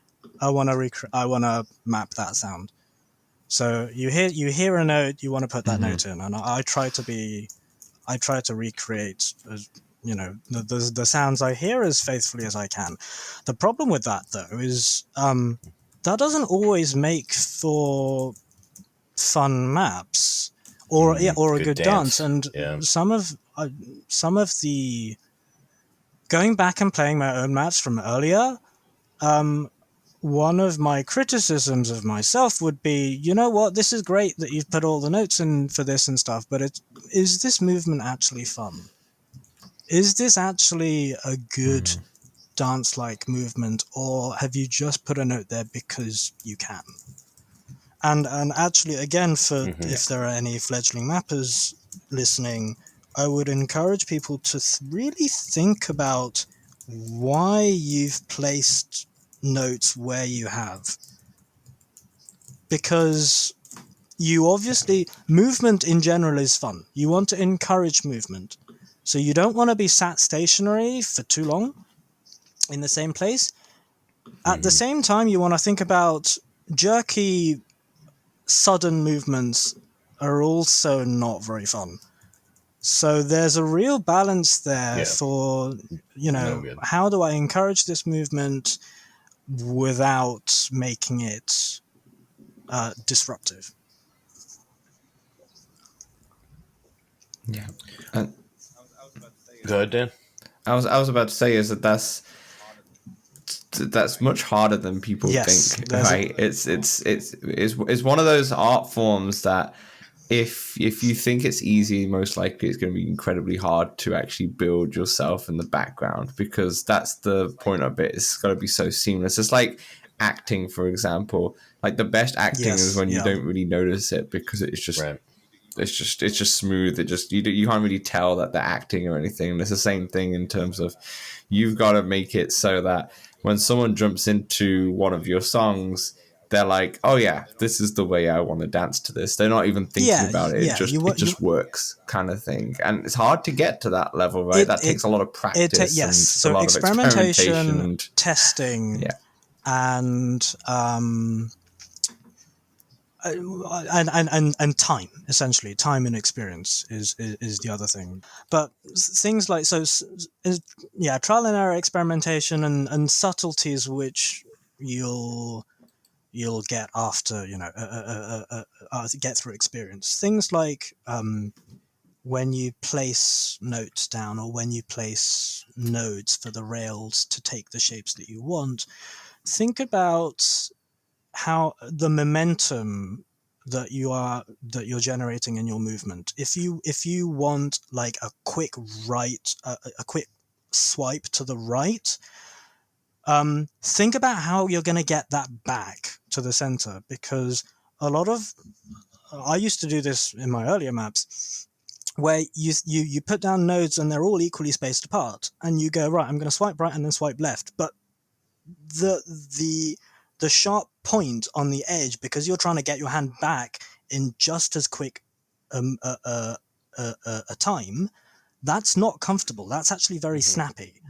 I want to map that sound. So you hear a note, you want to put that note in, and I try to recreate, the sounds I hear as faithfully as I can. The problem with that, though, is that doesn't always make for fun maps or a good dance. And some of the going back and playing my own maps from earlier. One of my criticisms of myself would be, you know what, this is great that you've put all the notes in for this and stuff, but is this movement actually fun? Is this actually a good dance-like movement, or have you just put a note there because you can? And actually, again, for if there are any fledgling mappers listening, I would encourage people to really think about why you've placed notes where you have, because you obviously, movement in general is fun. You want to encourage movement, so you don't want to be sat stationary for too long in the same place. At the same time, you want to think about jerky, sudden movements are also not very fun. So there's a real balance there for, how do I encourage this movement without making it disruptive? Yeah. And Go ahead, Dan. I was about to say is that's much harder than people think, right? It's one of those art forms that if you think it's easy, most likely it's going to be incredibly hard to actually build yourself in the background, because that's the point of it. It's got to be so seamless. It's like acting, for example. Like the best acting is when you don't really notice it, because it's just it's just smooth. It just you can't really tell that they're acting or anything. And it's the same thing in terms of you've got to make it so that when someone jumps into one of your songs, they're like, oh yeah, this is the way I want to dance to this. They're not even thinking about it. It just works, kind of thing. And it's hard to get to that level, right? That takes a lot of practice and so a lot of experimentation and testing, and time, essentially time and experience is the other thing. But things like trial and error, experimentation, and subtleties which you'll get after get through experience. Things like when you place notes down, or when you place nodes for the rails to take the shapes that you want, think about how the momentum that you're generating in your movement. If you want like a quick quick swipe to the right, think about how you're going to get that back to the center, because I used to do this in my earlier maps, where you put down nodes and they're all equally spaced apart, and you go, right, I'm going to swipe right and then swipe left, but the sharp point on the edge, because you're trying to get your hand back in just as quick a time, that's not comfortable. That's actually very snappy.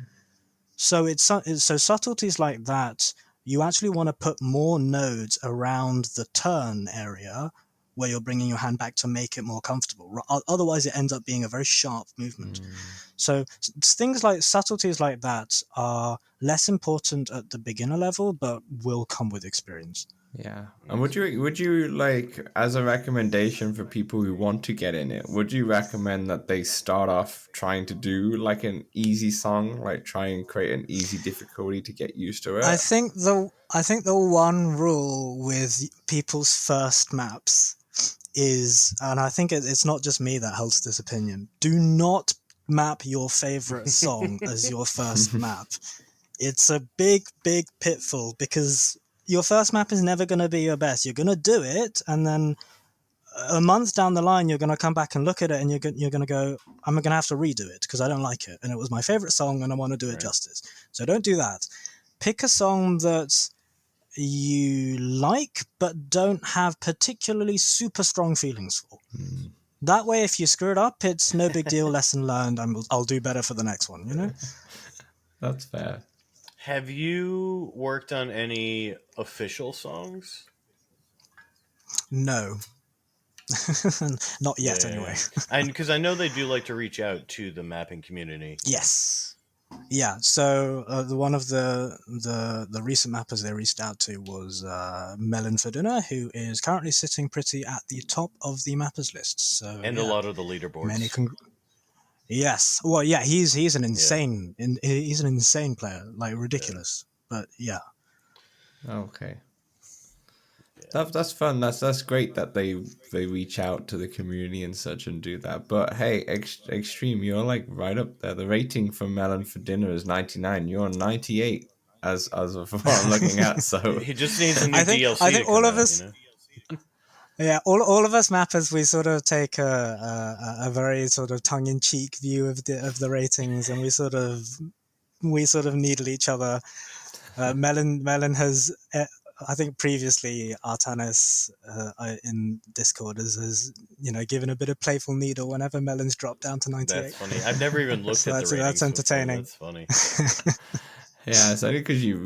So so subtleties like that, you actually want to put more nodes around the turn area where you're bringing your hand back to make it more comfortable. Otherwise, it ends up being a very sharp movement. So things like subtleties like that are less important at the beginner level, but will come with experience. Yeah. And would you like, as a recommendation for people who want to get in it, would you recommend that they start off trying to do like an easy song, like try and create an easy difficulty to get used to it? I think the one rule with people's first maps is, and I think it's not just me that holds this opinion, do not map your favorite song as your first map. It's a big pitfall, because your first map is never going to be your best. You're going to do it, and then a month down the line, you're going to come back and look at it, and you're going to go, I'm going to have to redo it because I don't like it, and it was my favorite song, and I want to do it justice. So don't do that. Pick a song that you like but don't have particularly super strong feelings for. That way, if you screw it up, it's no big deal. Lesson learned. I'll do better for the next one. You know. That's fair. Have you worked on any official songs? No, not yet. Anyway. And because I know they do like to reach out to the mapping community. Yes. Yeah. So one of the recent mappers they reached out to was Melon for Dinner, who is currently sitting pretty at the top of the mappers list. So And a lot of the leaderboards. many yes. Well, yeah. He's an insane he's an insane player, like ridiculous. But yeah. Okay. That's fun. That's great that they reach out to the community and such and do that. But hey, Extreme, you're like right up there. The rating for Melon for Dinner is 99. You're on 98 as of what I'm looking at. So He just needs a new I think DLC. all of us. Yeah, all of us mappers, we sort of take a very sort of tongue-in-cheek view of the ratings, and we sort of needle each other. Melon has, I think previously Artanis in Discord has given a bit of playful needle whenever Melon's dropped down to 98. That's funny. I've never even looked So at the ratings. that's entertaining. Before. That's funny. yeah, it's only because you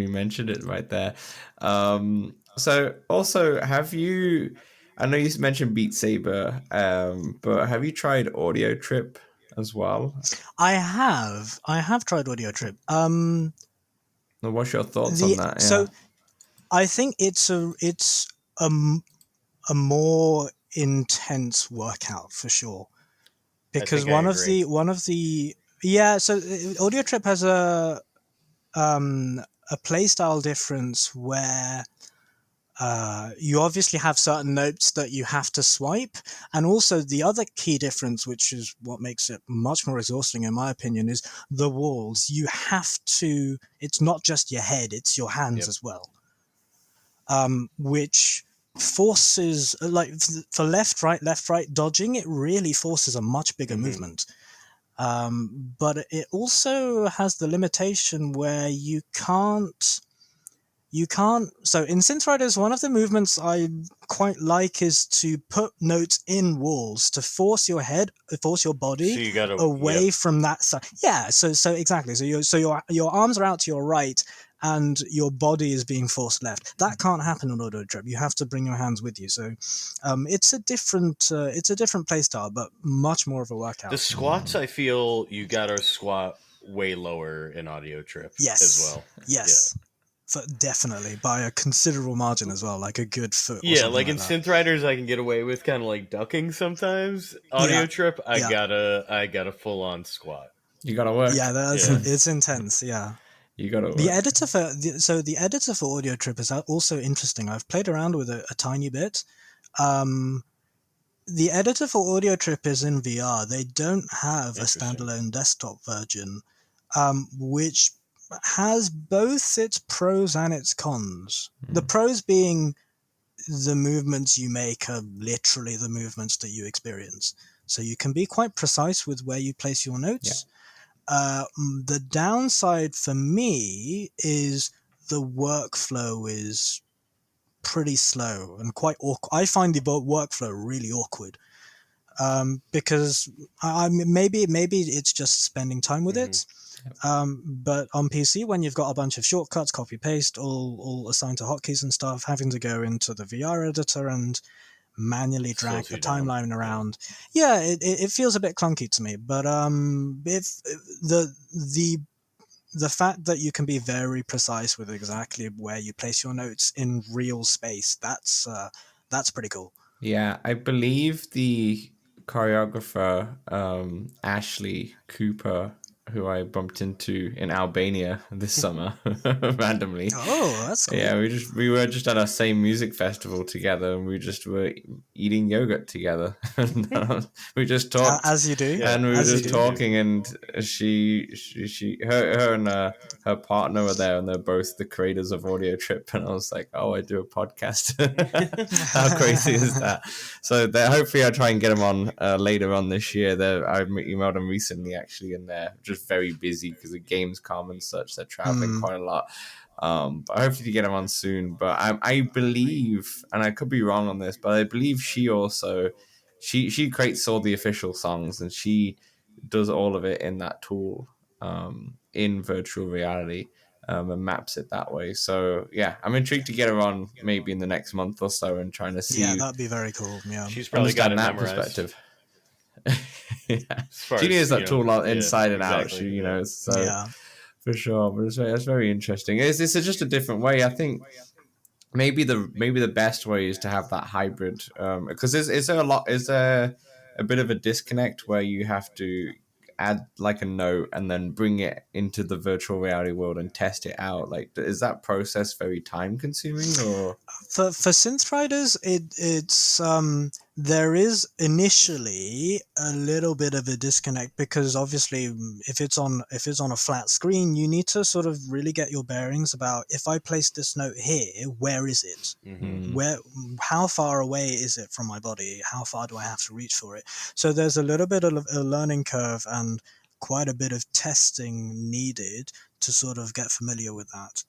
mentioned it right there. So also, have you? I know you mentioned Beat Saber, but have you tried Audio Trip as well? I have tried Audio Trip. What's your thoughts on that? Yeah. So I think it's a more intense workout for sure, because one of the so Audio Trip has a playstyle difference where you obviously have certain notes that you have to swipe, and also the other key difference, which is what makes it much more exhausting in my opinion, is the walls. You have to, it's not just your head, it's your hands as well, which forces, like for left right dodging, it really forces a much bigger movement. But it also has the limitation where you can't. So in Synthriders, one of the movements I quite like is to put notes in walls to force your body away from that side. Yeah. So exactly. So your arms are out to your right, and your body is being forced left. That can't happen on Auto Trip. You have to bring your hands with you. So it's a different play style, but much more of a workout. The squats, I feel you gotta squat way lower in Audio Trip as well. Yes. Yeah. Definitely, by a considerable margin as well, like a good foot. Yeah, like in Synthriders, I can get away with kind of like ducking sometimes. Audio Trip, I gotta full on squat. You gotta work. Yeah, it's intense. Yeah, you gotta work. The editor for Audio Trip is also interesting. I've played around with it a tiny bit. The editor for Audio Trip is in VR. They don't have a standalone desktop version, which has both its pros and its cons. The pros being the movements you make are literally the movements that you experience. So you can be quite precise with where you place your notes. Yeah. The downside for me is the workflow is pretty slow and quite awkward. I find the workflow really awkward. Because maybe it's just spending time with it. But on PC, when you've got a bunch of shortcuts, copy paste, all assigned to hotkeys and stuff, having to go into the VR editor and manually drag the timeline around, it feels a bit clunky to me. But if the fact that you can be very precise with exactly where you place your notes in real space, that's pretty cool. Yeah, I believe the choreographer Ashley Cooper, who I bumped into in Albania this summer randomly. Oh, that's cool. Yeah, we were just at our same music festival together, and we just were eating yogurt together. We just talked as you do, and we were just talking. And her and her partner were there, and they're both the creators of Audio Trip. And I was like, oh, I do a podcast. How crazy is that? So hopefully I'll try and get them on later on this year. I emailed them recently actually, and they're just very busy because the games come and such. They're traveling quite a lot. But hopefully to get them on soon. But I believe, and I could be wrong on this, but I believe she also she creates all the official songs, and she does all of it in that tool, in virtual reality, and maps it that way. So yeah, I'm intrigued to get her on maybe in the next month or so and trying to see, Yeah, that'd be very cool. Yeah. She's probably got it understand that memorized. perspective. Yeah. As far She knows as, that tool inside and out. exactly, She knows, so Yeah. for sure. But it's very interesting. It's just a different way. I think maybe the best way is to have that hybrid, because is there a bit of a disconnect where you have to add like a note and then bring it into the virtual reality world and test it out? Like, is that process very time consuming? Or For Synthriders, it's there is initially a little bit of a disconnect, because obviously if it's on a flat screen, you need to sort of really get your bearings about, if I place this note here, where is it? Mm-hmm. How far away is it from my body? How far do I have to reach for it? So there's a little bit of a learning curve and quite a bit of testing needed to sort of get familiar with that.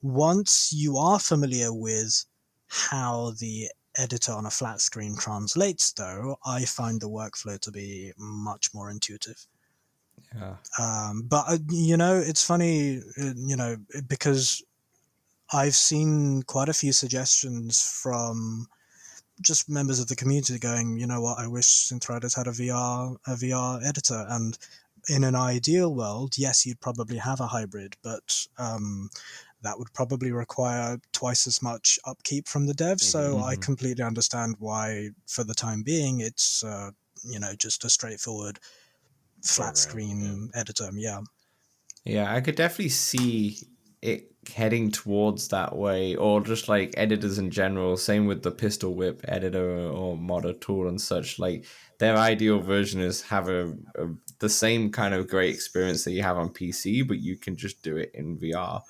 Once you are familiar with how the editor on a flat screen translates, though, I find the workflow to be much more intuitive. yeah, But it's funny, because I've seen quite a few suggestions from just members of the community going, you know what, I wish Synthriders had a VR editor. And in an ideal world, yes, you'd probably have a hybrid, but that would probably require twice as much upkeep from the devs. So I completely understand why, for the time being, it's just a straightforward flat screen editor. yeah, I could definitely see it heading towards that way, or just like editors in general. Same with the pistol whip editor or modder tool and such. Like, their ideal version is have the same kind of great experience that you have on PC, but you can just do it in VR,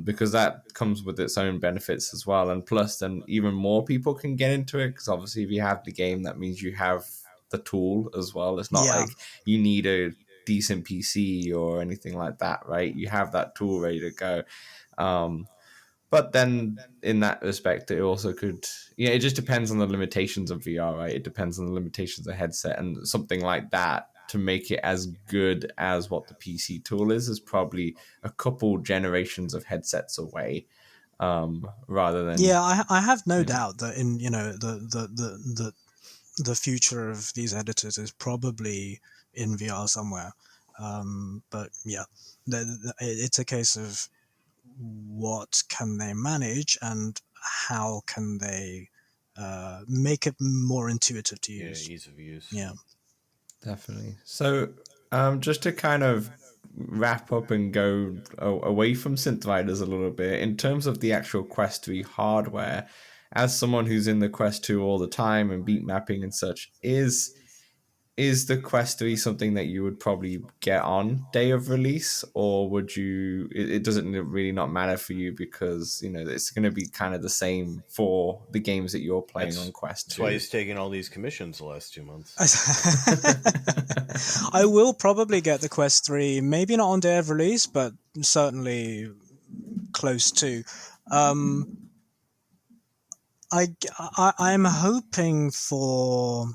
because that comes with its own benefits as well. And plus, then even more people can get into it, because obviously if you have the game, that means you have the tool as well. It's not like you need a decent PC or anything like that, right? You have that tool ready to go. But then in that respect, it also could, it just depends on the limitations of VR, right? It depends on the limitations of headset, and something like that, to make it as good as what the PC tool is probably a couple generations of headsets away, rather than. Yeah, I have no doubt that in the future of these editors is probably in VR somewhere. But yeah, it's a case of what can they manage and how can they make it more intuitive to use. Yeah, ease of use. Yeah, definitely. So just to kind of wrap up and go away from Synthriders a little bit, in terms of the actual Quest 3 hardware, as someone who's in the Quest 2 all the time and beat mapping and such, is the Quest 3 something that you would probably get on day of release, or would you, it doesn't really not matter for you, because it's going to be kind of the same for the games that you're playing on Quest 2? That's why he's taking all these commissions the last 2 months. I will probably get the Quest 3, maybe not on day of release, but certainly close to. I'm hoping for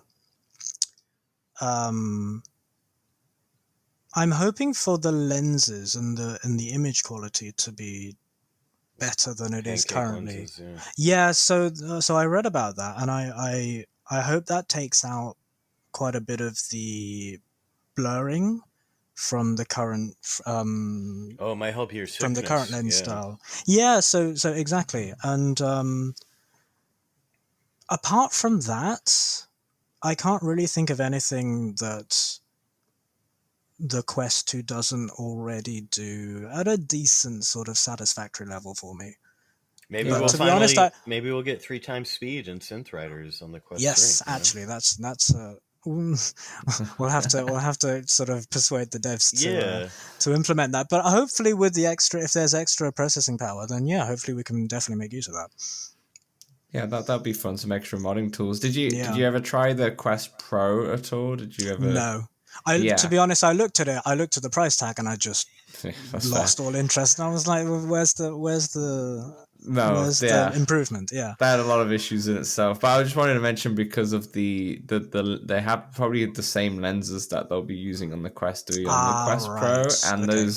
the lenses and the image quality to be better than it is currently. Lenses, yeah. So I read about that, and I hope that takes out quite a bit of the blurring from the current it might help your sickness. from the current lens style. Yeah. So exactly, and apart from that, I can't really think of anything that the Quest 2 doesn't already do at a decent sort of satisfactory level for me. Maybe maybe we'll get 3 times speed in Synthriders on the Quest 3. Yes, actually, that's we'll have to sort of persuade the devs to implement that. But hopefully, with the if there's extra processing power, then hopefully we can definitely make use of that. Yeah, that'd be fun. Some extra modding tools. Did you ever try the Quest Pro at all? Did you ever? No. To be honest, I looked at it. I looked at the price tag, and I just lost all interest. And I was like, well, "Where's the No, Where's yeah. the improvement? Yeah. That had a lot of issues in itself, but I just wanted to mention because of the they have probably the same lenses that they'll be using on the Quest 3 on the Quest Pro, Right. and Okay.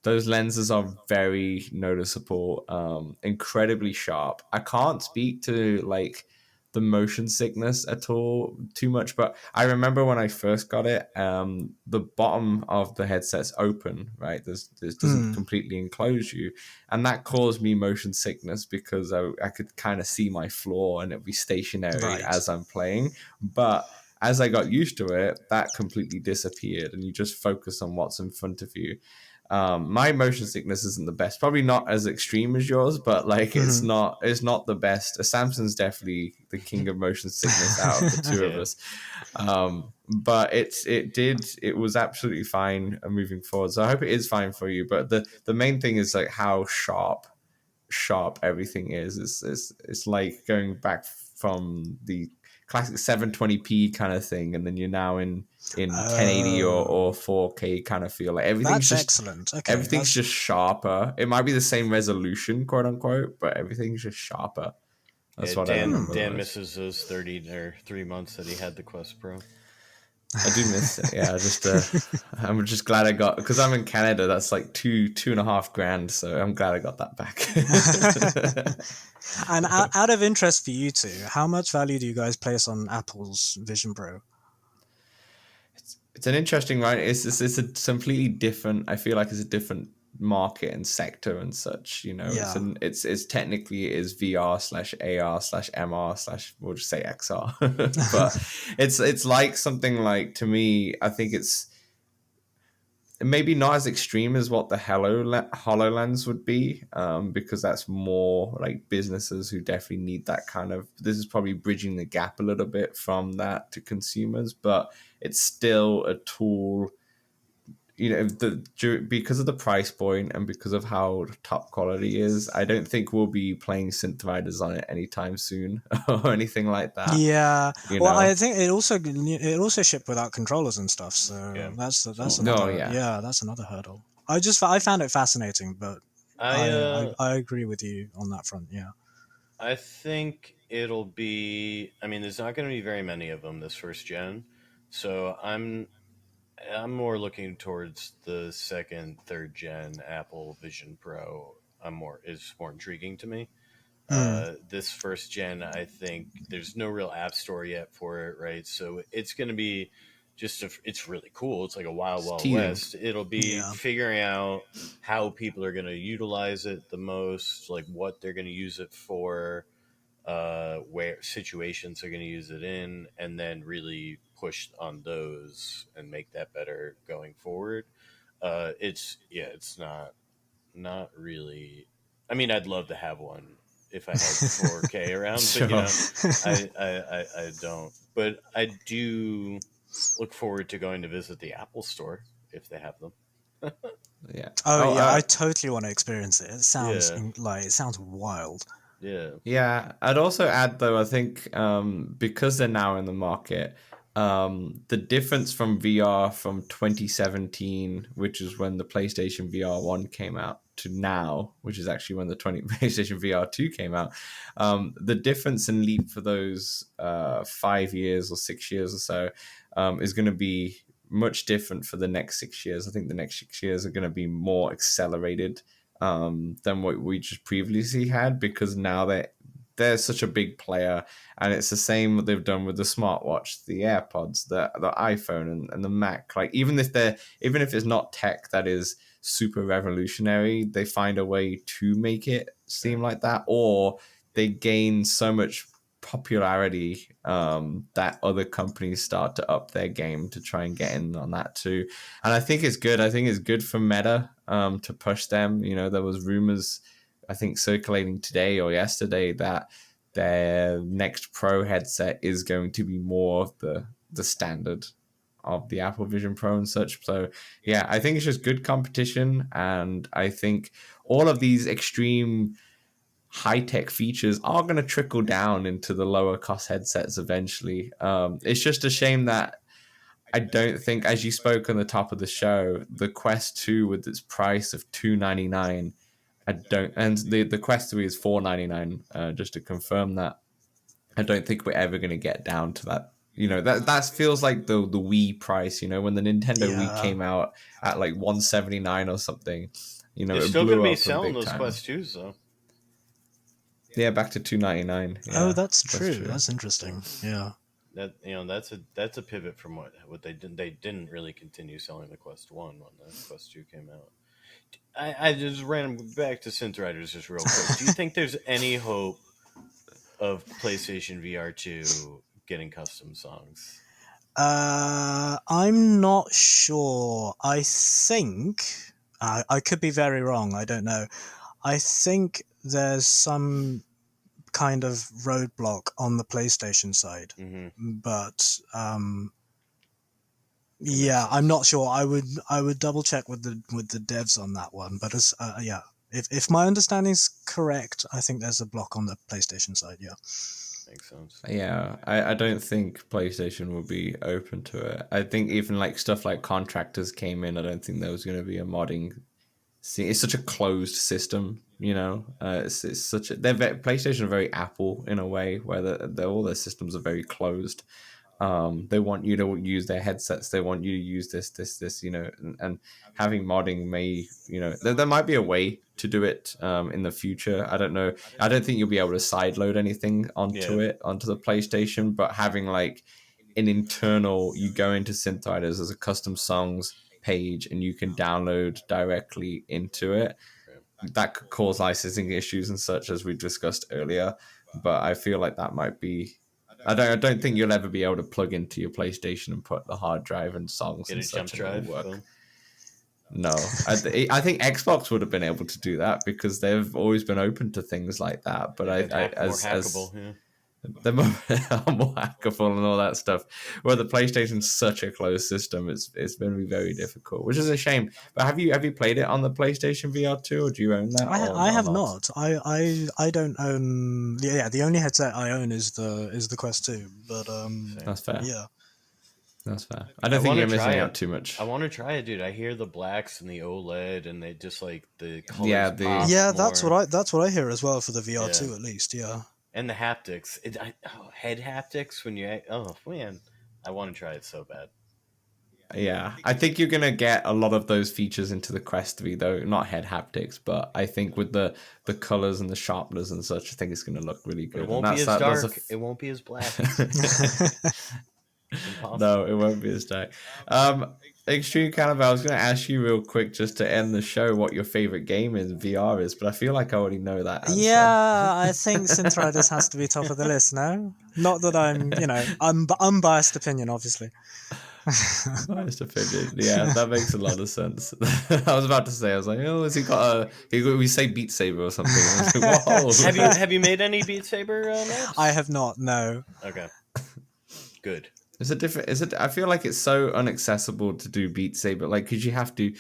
those lenses are very noticeable, incredibly sharp. I can't speak to like the motion sickness at all too much, but I remember when I first got it, the bottom of the headset's open, right? This doesn't completely enclose you, and that caused me motion sickness because I could kind of see my floor and it'd be stationary Right. as I'm playing. But as I got used to it, that completely disappeared, and you just focus on what's in front of you. My motion sickness isn't the best, probably not as extreme as yours, but like it's not the best. Samsung's definitely the king of motion sickness out of the two of us. But it was absolutely fine moving forward. So I hope it is fine for you. But the main thing is like how sharp everything is. It's like going back from the classic 720p kind of thing, and then you're now in 1080 or 4K kind of feel. Like everything's That's just excellent. Okay, everything's just sharper. It might be the same resolution, quote unquote, but everything's just sharper. That's what I remember. Dan misses those 30 or 3 months that he had the Quest Pro. I do miss it. Yeah, I'm just glad I got, because I'm in Canada. That's like $2,500, so I'm glad I got that back. And out of interest for you two, how much value do you guys place on Apple's Vision Pro? It's an interesting, right? It's a completely different. I feel like it's a different market and sector and such. You know, Yeah. it's technically it is VR/AR/MR/ we'll just say XR, but it's like something like, to me, I think it's maybe not as extreme as what the HoloLens would be, because that's more like businesses who definitely need that kind of. This is probably bridging the gap a little bit from that to consumers, but it's still a tool. You know, because of the price point and because of how top quality is, I don't think we'll be playing Synthriders on it anytime soon or anything like that. Yeah, you well, know? I think it also shipped without controllers and stuff. So Yeah. that's another that's another hurdle. I found it fascinating, but I agree with you on that front. Yeah. I think it'll be. I mean, there's not going to be very many of them this first gen, so I'm more looking towards the second, third gen Apple Vision Pro. Is more intriguing to me. This first gen, I think there's no real app store yet for it, right? So it's going to be it's really cool. It's like a wild west. It'll be figuring out how people are going to utilize it the most, like what they're going to use it for, where situations they're going to use it in, and then really push on those and make that better going forward. It's not really. I mean, I'd love to have one if I had 4K around, Sure. but I don't. But I do look forward to going to visit the Apple Store if they have them. Yeah. I totally want to experience it. It sounds it sounds wild. Yeah. I'd also add, though, I think because they're now in the market, the difference from VR from 2017, which is when the PlayStation VR 1 came out, to now, which is actually when the PlayStation VR 2 came out, the difference in leap for those 5 years or 6 years or so is going to be much different for the next 6 years. I think the next 6 years are going to be more accelerated than what we just previously had, because now they're such a big player, and it's the same what they've done with the smartwatch, the AirPods, the iPhone, and the Mac. Like even if it's not tech that is super revolutionary, they find a way to make it seem like that, or they gain so much popularity that other companies start to up their game to try and get in on that too. And I think it's good. I think it's good for Meta to push them. You know, there was rumors, I think, circulating today or yesterday that their next Pro headset is going to be more of the standard of the Apple Vision Pro and such. So yeah, I think it's just good competition, and I think all of these extreme high-tech features are going to trickle down into the lower cost headsets eventually. It's just a shame that I don't think, as you spoke on the top of the show, the Quest 2 with its price of $299, I don't, and the Quest 3 is $4.99. Just to confirm that, I don't think we're ever going to get down to that. That feels like the Wii price. When the Nintendo Wii came out at like $179 or something. They're it still blew going to be up in selling big those time. Quest 2s, though. Yeah, back to $299. Yeah, oh, that's true. That's interesting. Yeah. That's a pivot from what they did. They didn't really continue selling the Quest 1 when the Quest 2 came out. I just ran back to Synthriders just real quick. Do you think there's any hope of PlayStation VR 2 getting custom songs? I'm not sure. I think I could be very wrong. I don't know. I think there's some kind of roadblock on the PlayStation side, but yeah, I'm not sure. I would double check with the devs on that one. But yeah, if my understanding's correct, I think there's a block on the PlayStation side. Yeah. Makes sense. Yeah, I don't think PlayStation will be open to it. I think even like stuff like Contractors came in. I don't think there was going to be a modding. See, it's such a closed system, It's such a PlayStation are very Apple in a way where all their systems are very closed. They want you to use their headsets. They want you to use this, and having modding may, there might be a way to do it in the future. I don't know. I don't think you'll be able to sideload anything onto the PlayStation, but having like an internal, you go into Synthriders as a custom songs page and you can download directly into it. That could cause licensing issues and such, as we discussed earlier. But I feel like that might be. I don't think you'll ever be able to plug into your PlayStation and put the hard drive and songs Get and a such jump drive. work. No, I think Xbox would have been able to do that because they've always been open to things like that. But they're more hackable and all that stuff. Well, the PlayStation's such a closed system; it's going to be very difficult, which is a shame. But have you played it on the PlayStation VR 2, or do you own that? I have not. I don't own. Yeah, the only headset I own is the Quest 2. But that's fair. Yeah, that's fair. I don't think you're missing out too much. I want to try it, dude. I hear the blacks and the OLED, and they just like the colors. Yeah, that's what I hear as well for the VR 2 at least. Yeah. And the haptics, head haptics when you, oh man, I want to try it so bad. Yeah, I think you're gonna get a lot of those features into the Quest 3, though not head haptics, but I think with the colors and the sharpness and such, I think it's gonna look really good. It won't be as dark. It won't be as black. No, it won't be as dark. ExtremeCalibre, I was going to ask you real quick just to end the show what your favorite game in VR is, but I feel like I already know that answer. Yeah, I think Synthriders has to be top of the list, no? Not that I'm unbiased opinion, obviously. Biased opinion, yeah, that makes a lot of sense. I was about to say, I was like, oh, has he got we say Beat Saber or something. I was like, whoa. Have you made any Beat Saber maps? I have not, no. Okay. Good. I feel like it's so inaccessible to do Beat Saber, like, because you have to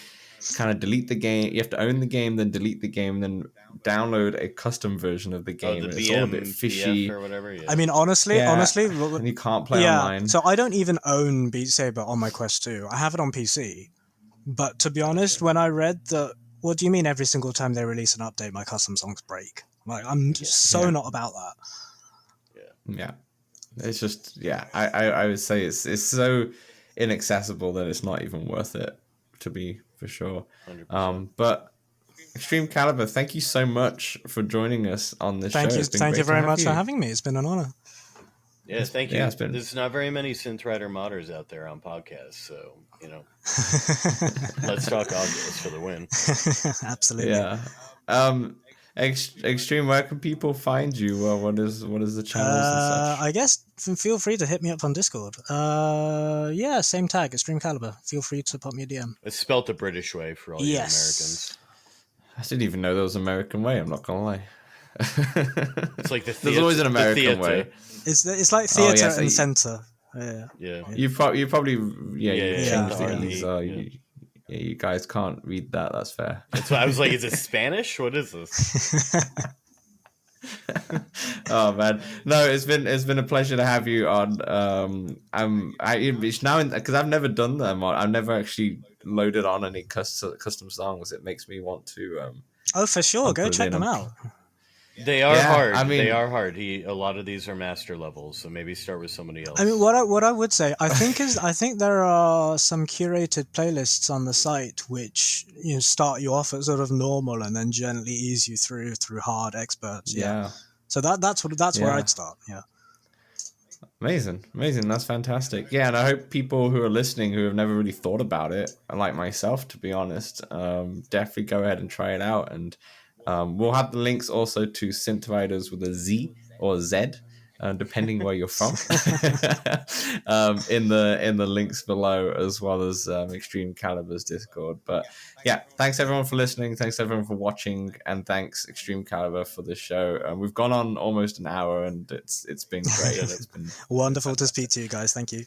kind of delete the game, you have to own the game, then delete the game, then download a custom version of the game. The it's all a bit fishy or whatever. Yeah. I mean, honestly, and you can't play online. So I don't even own Beat Saber on my Quest 2. I have it on PC. But to be honest, when I read what do you mean every single time they release an update, my custom songs break? Like, I'm not about that. Yeah. It's just, I would say it's so inaccessible that it's not even worth it, to be for sure. 100%. But ExtremeCalibre, thank you so much for joining us on this show. Thank you very much for having me. It's been an honor. Yeah, thank you. There's not very many Synthrider modders out there on podcasts, so, let's talk Oculus for the win. Absolutely. Yeah. Extreme, where can people find you? What is the channels and such? I guess feel free to hit me up on Discord. Same tag, ExtremeCalibre. Feel free to pop me a DM. It's spelt the British way for all you Americans. I didn't even know there was an American way, I'm not gonna lie. It's like there's always an American way. It's like theatre and centre. Yeah. You probably changed the E's. You guys can't read that. That's fair. That's why I was like, is it Spanish? What is this? Oh man, no, it's been a pleasure to have you on. It's now because I've never done them. I've never actually loaded on any custom songs. It makes me want to. Oh, for sure. I'll Go put it check in them on- out. They are Yeah, hard. I mean- They are hard. A lot of these are master levels, so maybe start with somebody else. I mean, what I would say, I think there are some curated playlists on the site which start you off at sort of normal and then gently ease you through hard experts. Yeah. So that's where Yeah. I'd start. Yeah. Amazing. That's fantastic. Yeah, and I hope people who are listening who have never really thought about it, like myself, to be honest, definitely go ahead and try it out. And we'll have the links also to Synthriders with a Z or Z, depending where you're from, in the links below, as well as Extreme Calibre's Discord. But yeah, thanks everyone for listening. Thanks everyone for watching, and thanks Extreme Calibre for the show. We've gone on almost an hour, and it's been great. It's been Wonderful to speak to you guys. Thank you.